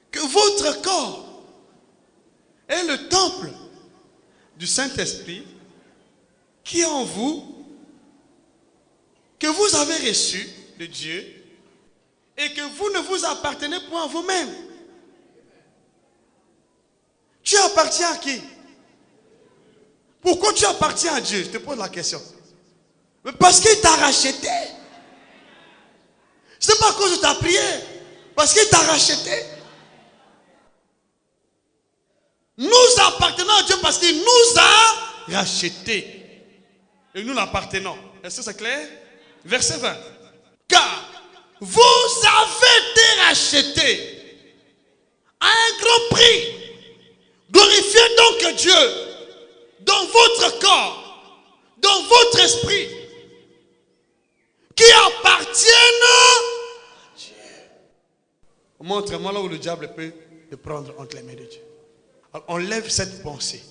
que votre corps est le temple du Saint-Esprit qui est en vous, que vous avez reçu de Dieu et que vous ne vous appartenez point à vous-même? Tu appartiens à qui? Pourquoi tu appartiens à Dieu? Je te pose la question. Mais parce qu'il t'a racheté. Ce n'est pas à cause de ta prière. Parce qu'il t'a racheté. Nous appartenons à Dieu parce qu'il nous a rachetés. Et nous l'appartenons. Est-ce que c'est clair? Verset 20. Car vous avez été rachetés à un grand prix. Glorifiez donc Dieu dans votre corps, dans votre esprit, qui appartiennent à Dieu. Montre-moi là où le diable peut te prendre entre les mains de Dieu. Alors, enlève cette pensée.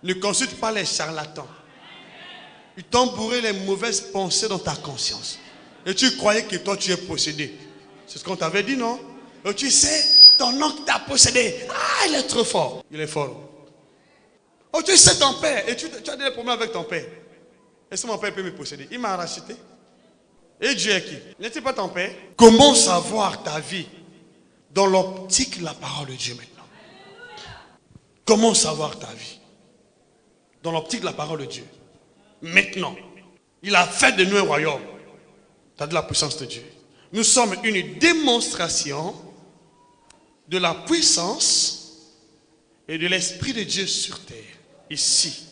Ne consulte pas les charlatans. Ils t'ont bourré les mauvaises pensées dans ta conscience. Et tu croyais que toi tu es possédé. C'est ce qu'on t'avait dit, non? Et tu sais, ton oncle t'a possédé. Ah, il est trop fort. Il est fort. Oh, tu sais ton père. Et tu as des problèmes avec ton père. Est-ce que mon père peut me posséder? Il m'a racheté. Et Dieu est qui? N'est-il pas ton père? Comment savoir ta vie dans l'optique de la parole de Dieu maintenant? Comment savoir ta vie dans l'optique de la parole de Dieu? Maintenant, il a fait de nous un royaume. Tu as de la puissance de Dieu. Nous sommes une démonstration de la puissance et de l'Esprit de Dieu sur terre, ici.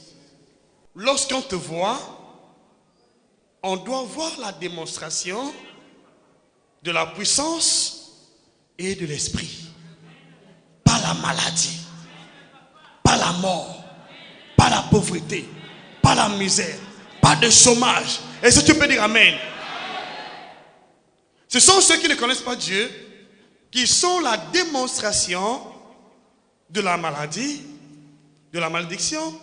Lorsqu'on te voit, on doit voir la démonstration de la puissance et de l'Esprit. Pas la maladie, pas la mort, pas la pauvreté, pas la misère, pas de chômage. Est-ce que tu peux dire Amen? Ce sont ceux qui ne connaissent pas Dieu qui sont la démonstration de la maladie, de la malédiction.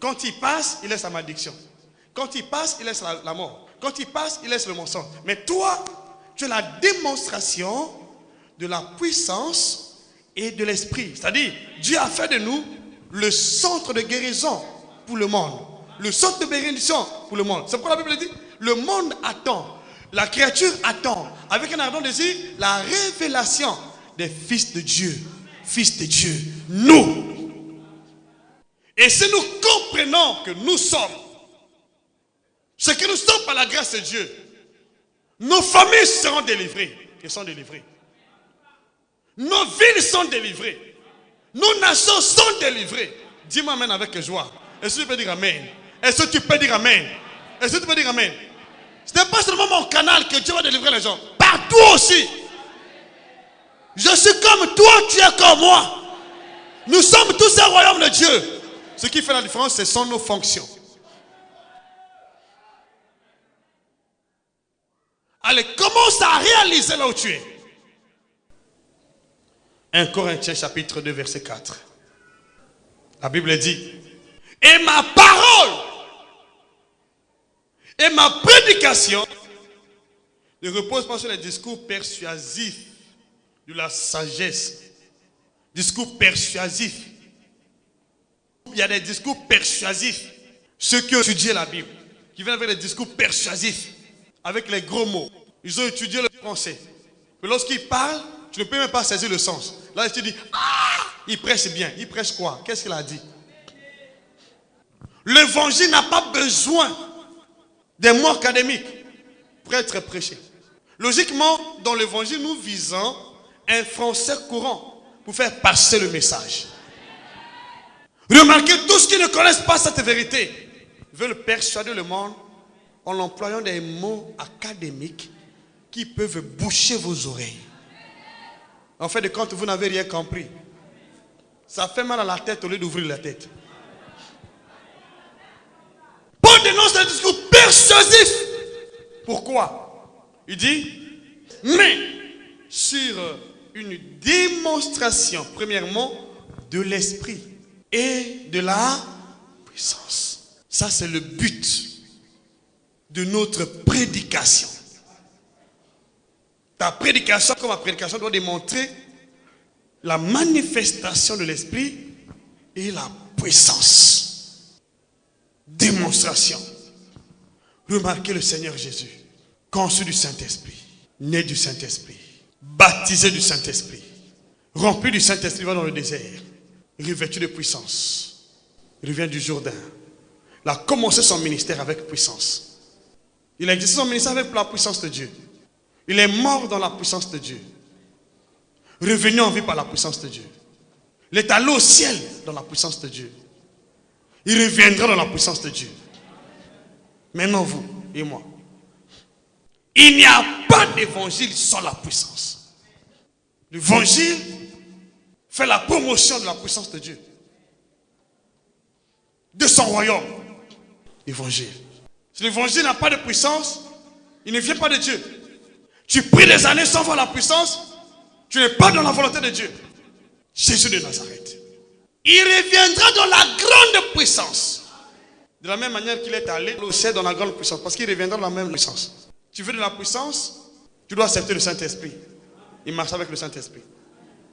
Quand il passe, il laisse la malédiction. Quand il passe, il laisse la mort. Quand il passe, il laisse le mensonge. Mais toi, tu es la démonstration de la puissance et de l'esprit. C'est-à-dire, Dieu a fait de nous le centre de guérison pour le monde. Le centre de bénédiction pour le monde. C'est pourquoi la Bible dit, le monde attend. La créature attend, avec un ardent désir, la révélation des fils de Dieu. Fils de Dieu, nous. Et si nous comprenons que nous sommes ce que nous sommes par la grâce de Dieu, nos familles seront délivrées. Elles sont délivrées. Nos villes sont délivrées. Nos nations sont délivrées. Dis-moi Amen avec joie. Est-ce que tu peux dire Amen? Est-ce que tu peux dire Amen? Est-ce que tu peux dire Amen? Ce n'est pas seulement mon canal que Dieu va délivrer les gens. Partout aussi. Je suis comme toi, tu es comme moi. Nous sommes tous un royaume de Dieu. Ce qui fait la différence, ce sont nos fonctions. Allez, commence à réaliser là où tu es. 1 Corinthiens chapitre 2 verset 4. La Bible dit, et ma parole et ma prédication ne repose pas sur les discours persuasifs de la sagesse discours persuasifs. Il y a des discours persuasifs. Ceux qui ont étudié la Bible, qui viennent avec des discours persuasifs, avec les gros mots. Ils ont étudié le français. Mais lorsqu'ils parlent, tu ne peux même pas saisir le sens. Là, tu dis, ah, il prêche bien. Il prêche quoi? Qu'est-ce qu'il a dit? L'évangile n'a pas besoin des mots académiques pour être prêché. Logiquement, dans l'évangile, nous visons un français courant pour faire passer le message. Remarquez, tous qui ne connaissent pas cette vérité veulent persuader le monde en employant des mots académiques qui peuvent boucher vos oreilles. En fait, quand vous n'avez rien compris, ça fait mal à la tête au lieu d'ouvrir la tête. Paul dénonce un discours persuasif. Pourquoi? Il dit, mais sur une démonstration, premièrement, de l'esprit et de la puissance. Ça, c'est le but de notre prédication. Ta prédication, comme ma prédication, doit démontrer la manifestation de l'esprit et la puissance. Démonstration. Remarquez le Seigneur Jésus, conçu du Saint-Esprit, né du Saint-Esprit, baptisé du Saint-Esprit, rempli du Saint-Esprit, va dans le désert, revêtu de puissance. Il revient du Jourdain. Il a commencé son ministère avec puissance. Il a exercé son ministère avec la puissance de Dieu. Il est mort dans la puissance de Dieu. Revenu en vie par la puissance de Dieu. Il est allé au ciel dans la puissance de Dieu. Il reviendra dans la puissance de Dieu. Maintenant vous et moi. Il n'y a pas d'évangile sans la puissance. L'évangile fait la promotion de la puissance de Dieu. De son royaume. Évangile. Si l'évangile n'a pas de puissance, il ne vient pas de Dieu. Tu pries des années sans voir la puissance, tu n'es pas dans la volonté de Dieu. Jésus de Nazareth. Il reviendra dans la grande puissance. De la même manière qu'il est allé au ciel dans la grande puissance. Parce qu'il reviendra dans la même puissance. Tu veux de la puissance, tu dois accepter le Saint-Esprit. Il marche avec le Saint-Esprit.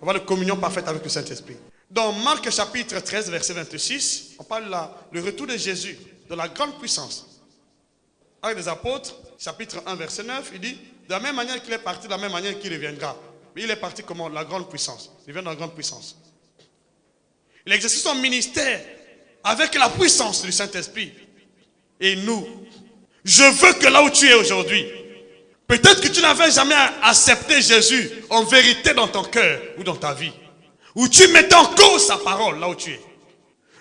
Avoir une communion parfaite avec le Saint-Esprit. Dans Marc chapitre 13, verset 26, on parle là, le retour de Jésus, de la grande puissance. Avec des apôtres, chapitre 1, verset 9, il dit, de la même manière qu'il est parti, de la même manière qu'il reviendra. Mais il est parti comment? La grande puissance. Il vient dans la grande puissance. Il exerce son ministère avec la puissance du Saint-Esprit. Et nous, je veux que là où tu es aujourd'hui, peut-être que tu n'avais jamais accepté Jésus en vérité dans ton cœur ou dans ta vie. Ou tu mettais en cause sa parole là où tu es.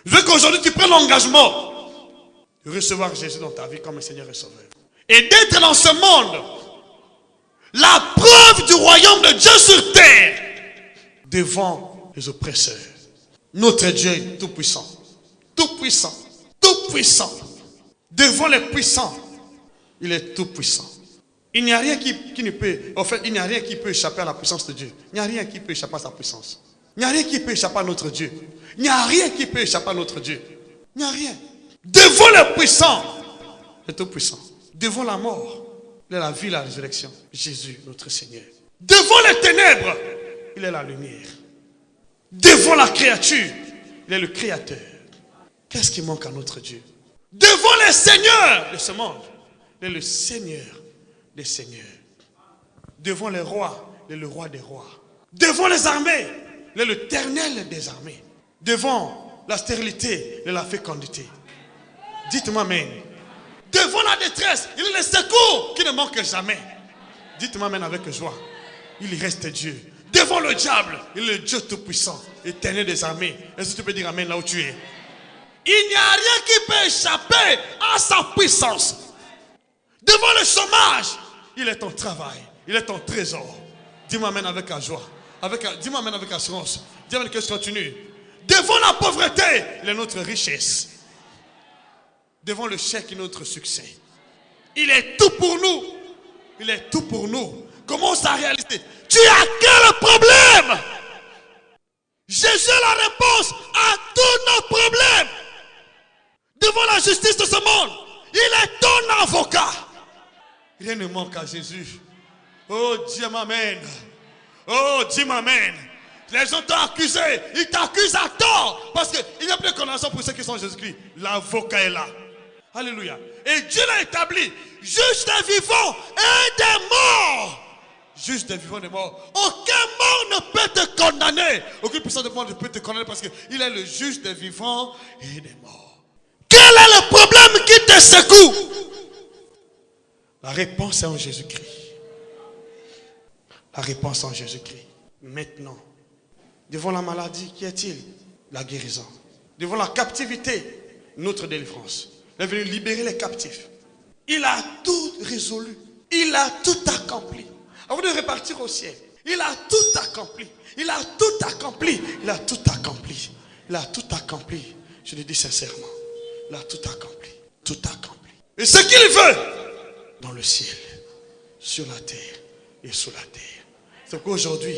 Je veux qu'aujourd'hui tu prennes l'engagement de recevoir Jésus dans ta vie comme Seigneur et Sauveur. Et d'être dans ce monde, la preuve du royaume de Dieu sur terre, devant les oppresseurs. Notre Dieu est tout puissant. Tout puissant. Tout puissant. Devant les puissants, il est tout puissant. Il n'y a rien qui ne peut, en fait, il n'y a rien qui peut échapper à la puissance de Dieu. Il n'y a rien qui peut échapper à sa puissance. Il n'y a rien qui peut échapper à notre Dieu. Il n'y a rien qui peut échapper à notre Dieu. Il n'y a rien. Devant les puissants, il est tout puissant. Devant la mort, il est la vie, la résurrection. Jésus, notre Seigneur. Devant les ténèbres, il est la lumière. Devant la créature, il est le Créateur. Qu'est-ce qui manque à notre Dieu? Devant les seigneurs de ce monde, il est le Seigneur des seigneurs. Devant les rois, il est le roi des rois. Devant les armées, il est l'Éternel des armées. Devant la stérilité, il est la fécondité. Dites-moi amen. Devant la détresse, il est le secours qui ne manque jamais. Dites-moi amen avec joie. Il reste Dieu. Devant le diable, il est le Dieu tout-puissant, éternel des armées. Est-ce que tu peux dire amen là où tu es? Il n'y a rien qui peut échapper à sa puissance. Devant le chômage, il est ton travail, il est ton trésor. Dis-moi amen avec la joie. Dis-moi amen avec assurance. Dis-moi que je continue. Devant la pauvreté, il est notre richesse. Devant le chèque, il est notre succès. Il est tout pour nous. Il est tout pour nous. Commence à réaliser. Tu as quel problème? Jésus est la réponse à tous nos problèmes. Devant la justice de ce monde, il est ton avocat. Rien ne manque à Jésus. Oh, Dieu m'amène. Oh, Dieu m'amène. Les gens t'ont accusé. Ils t'accusent à tort. Parce qu'il n'y a plus de condamnation pour ceux qui sont en Jésus-Christ. L'avocat est là. Alléluia. Et Dieu l'a établi. Juge des vivants et des morts. Juge des vivants et des morts. Aucun mort ne peut te condamner. Aucune puissance de mort ne peut te condamner parce qu'il est le juge des vivants et des morts. Quel est le problème qui te secoue? La réponse est en Jésus-Christ. La réponse en Jésus-Christ. Maintenant, devant la maladie, qui est-il? La guérison. Devant la captivité, notre délivrance. Il est venu libérer les captifs. Il a tout résolu. Il a tout accompli. Avant de repartir au ciel, il a tout accompli. Il a tout accompli. Il a tout accompli. Il a tout accompli. Je le dis sincèrement. Il a tout accompli. Tout accompli. Et ce qu'il veut, dans le ciel, sur la terre et sous la terre. C'est qu'aujourd'hui,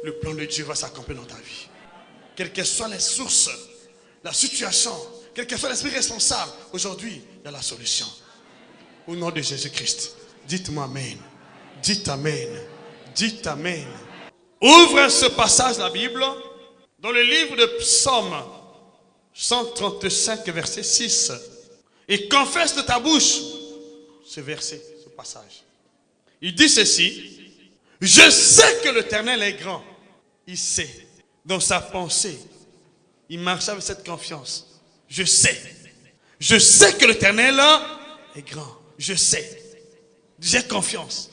le plan de Dieu va s'accomplir dans ta vie. Quelles que soient les sources, la situation, quel que soit l'esprit responsable, aujourd'hui, il y a la solution. Au nom de Jésus-Christ, dites-moi Amen. Dites Amen. Dites Amen. Ouvre ce passage de la Bible dans le livre de Psaume 135, verset 6. Et confesse de ta bouche ce verset, ce passage. Il dit ceci. Je sais que l'Éternel est grand. Il sait. Dans sa pensée, il marche avec cette confiance. Je sais. Je sais que l'Éternel est grand. Je sais. J'ai confiance.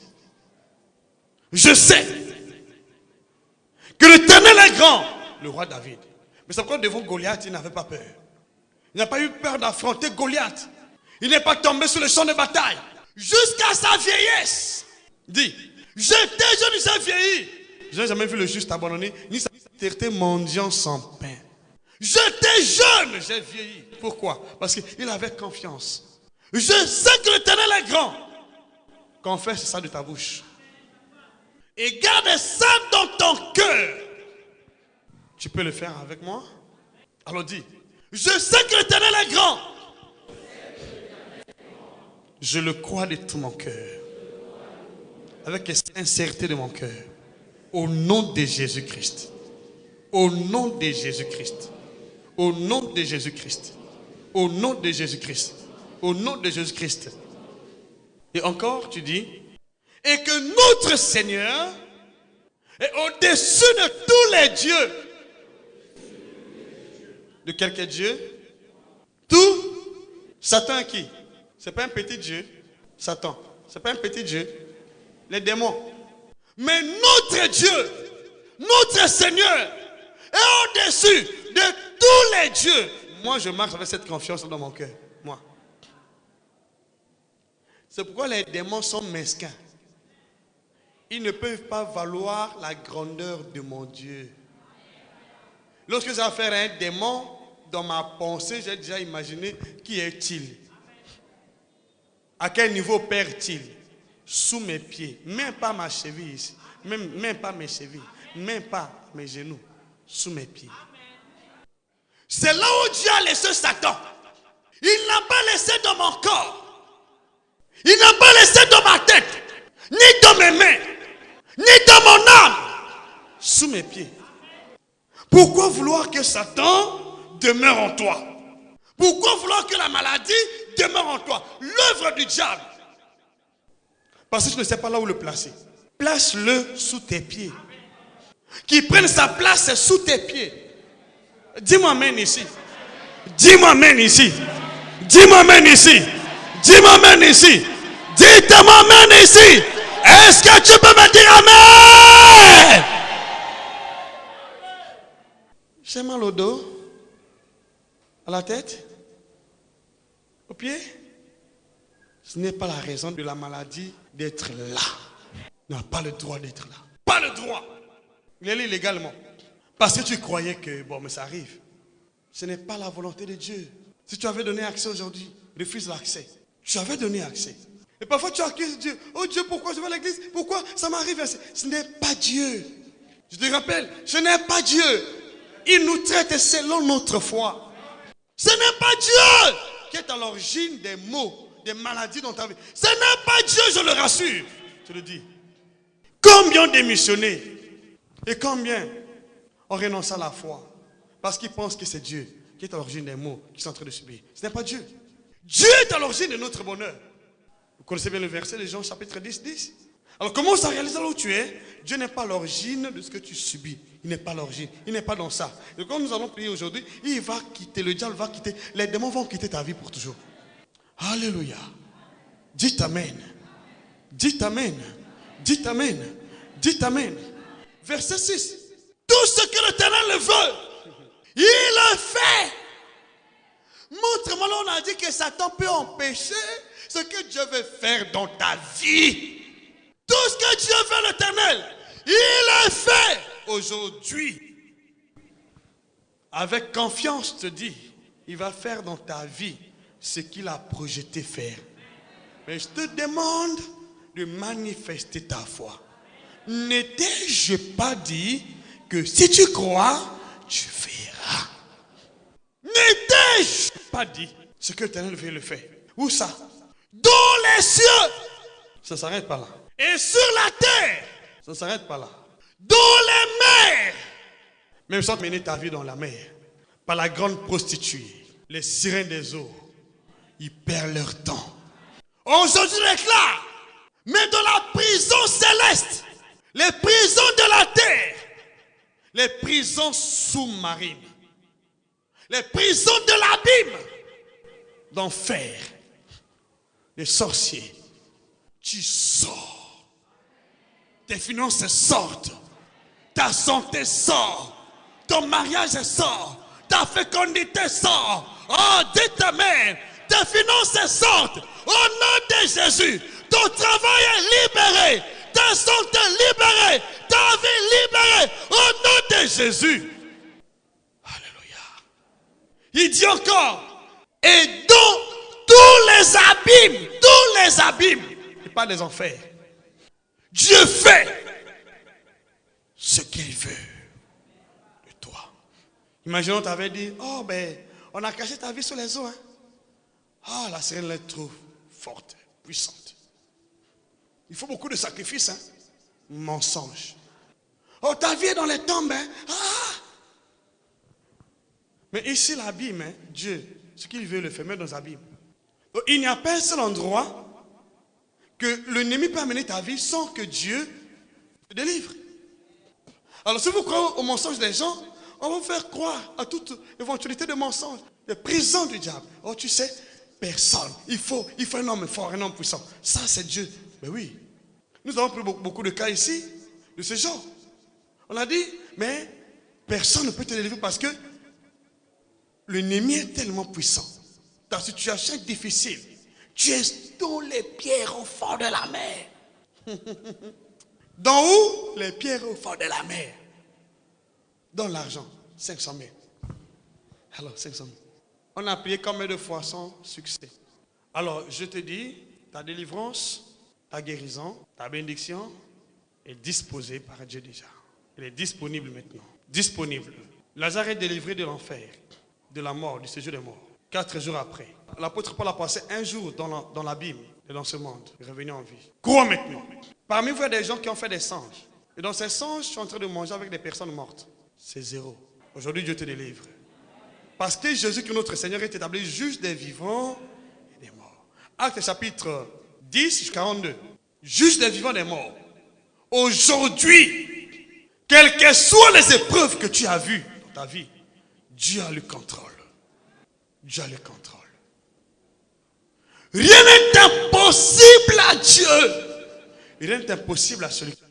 Je sais que l'Éternel est grand. Le roi David. Mais c'est pourquoi devant Goliath, il n'avait pas peur. Il n'a pas eu peur d'affronter Goliath. Il n'est pas tombé sur le champ de bataille. Jusqu'à sa vieillesse. Dit, j'étais jeune, j'ai vieilli. Je n'ai jamais vu le juste abandonné, ni sa terre mendiant sans pain. J'étais jeune, j'ai vieilli. Pourquoi? Parce qu'il avait confiance. Je sais que l'Éternel est grand. Confesse ça de ta bouche. Et garde ça dans ton cœur. Tu peux le faire avec moi? Alors dis, je sais que l'Éternel est grand. Je le crois de tout mon cœur. Avec la sincérité de mon cœur. Au nom de Jésus-Christ. Au nom de Jésus-Christ. Au nom de Jésus-Christ. Au nom de Jésus-Christ. Au nom de Jésus-Christ. Et encore, tu dis, et que notre Seigneur est au-dessus de tous les dieux. De quelque Dieu? Tout. Satan qui? C'est pas un petit Dieu. Satan. C'est pas un petit Dieu. Les démons. Mais notre Dieu, notre Seigneur est au-dessus de tous les dieux. Moi, je marche avec cette confiance dans mon cœur. Moi. C'est pourquoi les démons sont mesquins. Ils ne peuvent pas valoir la grandeur de mon Dieu. Lorsque j'ai affaire à un démon, dans ma pensée, j'ai déjà imaginé qui est-il? À quel niveau perd-il? Sous mes pieds, même pas ma cheville ici, même pas mes chevilles, même pas mes genoux, sous mes pieds. C'est là où Dieu a laissé Satan. Il n'a pas laissé dans mon corps. Il n'a pas laissé dans ma tête, ni dans mes mains, ni dans mon âme, sous mes pieds. Pourquoi vouloir que Satan demeure en toi? Pourquoi vouloir que la maladie demeure en toi? L'œuvre du diable. Parce que tu ne sais pas là où le placer. Place-le sous tes pieds. Qu'il prenne sa place sous tes pieds. Dis-moi amen ici. Dis-moi amen ici. Dis-moi amen ici. Dis-moi amen ici. Dites-moi amen ici. Est-ce que tu peux me dire amen? J'ai mal au dos. À la tête. Aux pieds. Ce n'est pas la raison de la maladie d'être là. Il n'a pas le droit d'être là. Pas le droit. Il est là illégalement. Parce que tu croyais que, bon, mais ça arrive. Ce n'est pas la volonté de Dieu. Si tu avais donné accès aujourd'hui, refuse l'accès. Tu avais donné accès. Et parfois tu accuses Dieu. Oh Dieu, pourquoi je vais à l'église? Pourquoi ça m'arrive ainsi? Ce n'est pas Dieu. Je te rappelle, ce n'est pas Dieu. Il nous traite selon notre foi. Ce n'est pas Dieu qui est à l'origine des maux, des maladies dans ta vie. Ce n'est pas Dieu, je le rassure. Je le dis. Combien ont démissionné? Et combien ont renoncé à la foi parce qu'ils pensent que c'est Dieu qui est à l'origine des maux qu'ils sont en train de subir. Ce n'est pas Dieu. Dieu est à l'origine de notre bonheur. Vous connaissez bien le verset de Jean chapitre 10, 10. Alors commence à réaliser là où tu es. Dieu n'est pas à l'origine de ce que tu subis. Il n'est pas à l'origine. Il n'est pas dans ça. Et quand nous allons prier aujourd'hui, il va quitter, le diable va quitter, les démons vont quitter ta vie pour toujours. Alléluia. Dites Amen. Dites Amen. Dites Amen. Dites Amen. Verset 6. Tout ce que l'Éternel veut, il le fait. Montre-moi, là on a dit que Satan peut empêcher ce que Dieu veut faire dans ta vie. Tout ce que Dieu veut, l'Éternel, il le fait aujourd'hui. Avec confiance, je te dis, il va faire dans ta vie ce qu'il a projeté faire. Mais je te demande de manifester ta foi. Ne t'ai-je pas dit que si tu crois, tu verras? Ne t'ai-je pas dit ce que l'Éternel veut le faire? Où ça? Dans les cieux. Ça ne s'arrête pas là. Et sur la terre. Ça ne s'arrête pas là. Dans les mers. Même sans mener ta vie dans la mer. Par la grande prostituée. Les sirènes des eaux. Ils perdent leur temps. Aujourd'hui, il est là. Mais dans la prison céleste. Les prisons de la terre. Les prisons sous-marines. Les prisons de l'abîme. D'enfer. Les sorciers. Tu sors. Tes finances sortent. Ta santé sort. Ton mariage sort. Ta fécondité sort. Oh, dites Amen. Tes finances sortent. Au nom de Jésus. Ton travail est libéré. Ta santé libérée. Ta vie libérée. Au nom de Jésus. Alléluia. Il dit encore. Et dans tous les abîmes. Et pas des enfers. Dieu fait ce qu'il veut de toi. Imaginons, tu avais dit, oh ben, on a caché ta vie sous les eaux. Hein? Ah, la sirène est trop forte, puissante. Il faut beaucoup de sacrifices. Hein? Mensonge. Oh, ta vie est dans les tombes. Hein? Ah! Mais ici, l'abîme, hein, Dieu, ce qu'il veut le faire, mettre dans l'abîme. Donc, il n'y a pas un seul endroit que l'ennemi peut amener ta vie sans que Dieu te délivre. Alors si vous croyez au mensonge des gens, on va vous faire croire à toute éventualité de mensonge, de prison du diable. Oh tu sais, personne. Il faut un homme fort, un homme puissant. Ça c'est Dieu. Mais oui, nous avons pris beaucoup de cas ici, de ce genre. On a dit, mais personne ne peut te délivrer parce que l'ennemi est tellement puissant. Ta situation est difficile. Tu es dans les pierres au fond de la mer. Dans où? Les pierres au fond de la mer. Dans l'argent, 500 000. Alors, 500 000. On a prié combien de fois sans succès? Alors, je te dis, ta délivrance, ta guérison, ta bénédiction est disposée par Dieu déjà. Elle est disponible maintenant. Disponible. Lazare est délivré de l'enfer, de la mort, du séjour des morts. 4 jours après. L'apôtre Paul a passé un jour dans l'abîme et dans ce monde. Il est revenu en vie. Crois maintenant. Parmi vous, il y a des gens qui ont fait des singes. Et dans ces singes, je suis en train de manger avec des personnes mortes. C'est zéro. Aujourd'hui, Dieu te délivre. Parce que Jésus, qui est notre Seigneur, est établi juge des vivants et des morts. Actes chapitre 10 jusqu'à 42. Juge des vivants et des morts. Aujourd'hui, quelles que soient les épreuves que tu as vues dans ta vie, Dieu a le contrôle. Dieu a le contrôle. Rien n'est impossible à Dieu. Rien n'est impossible à celui qui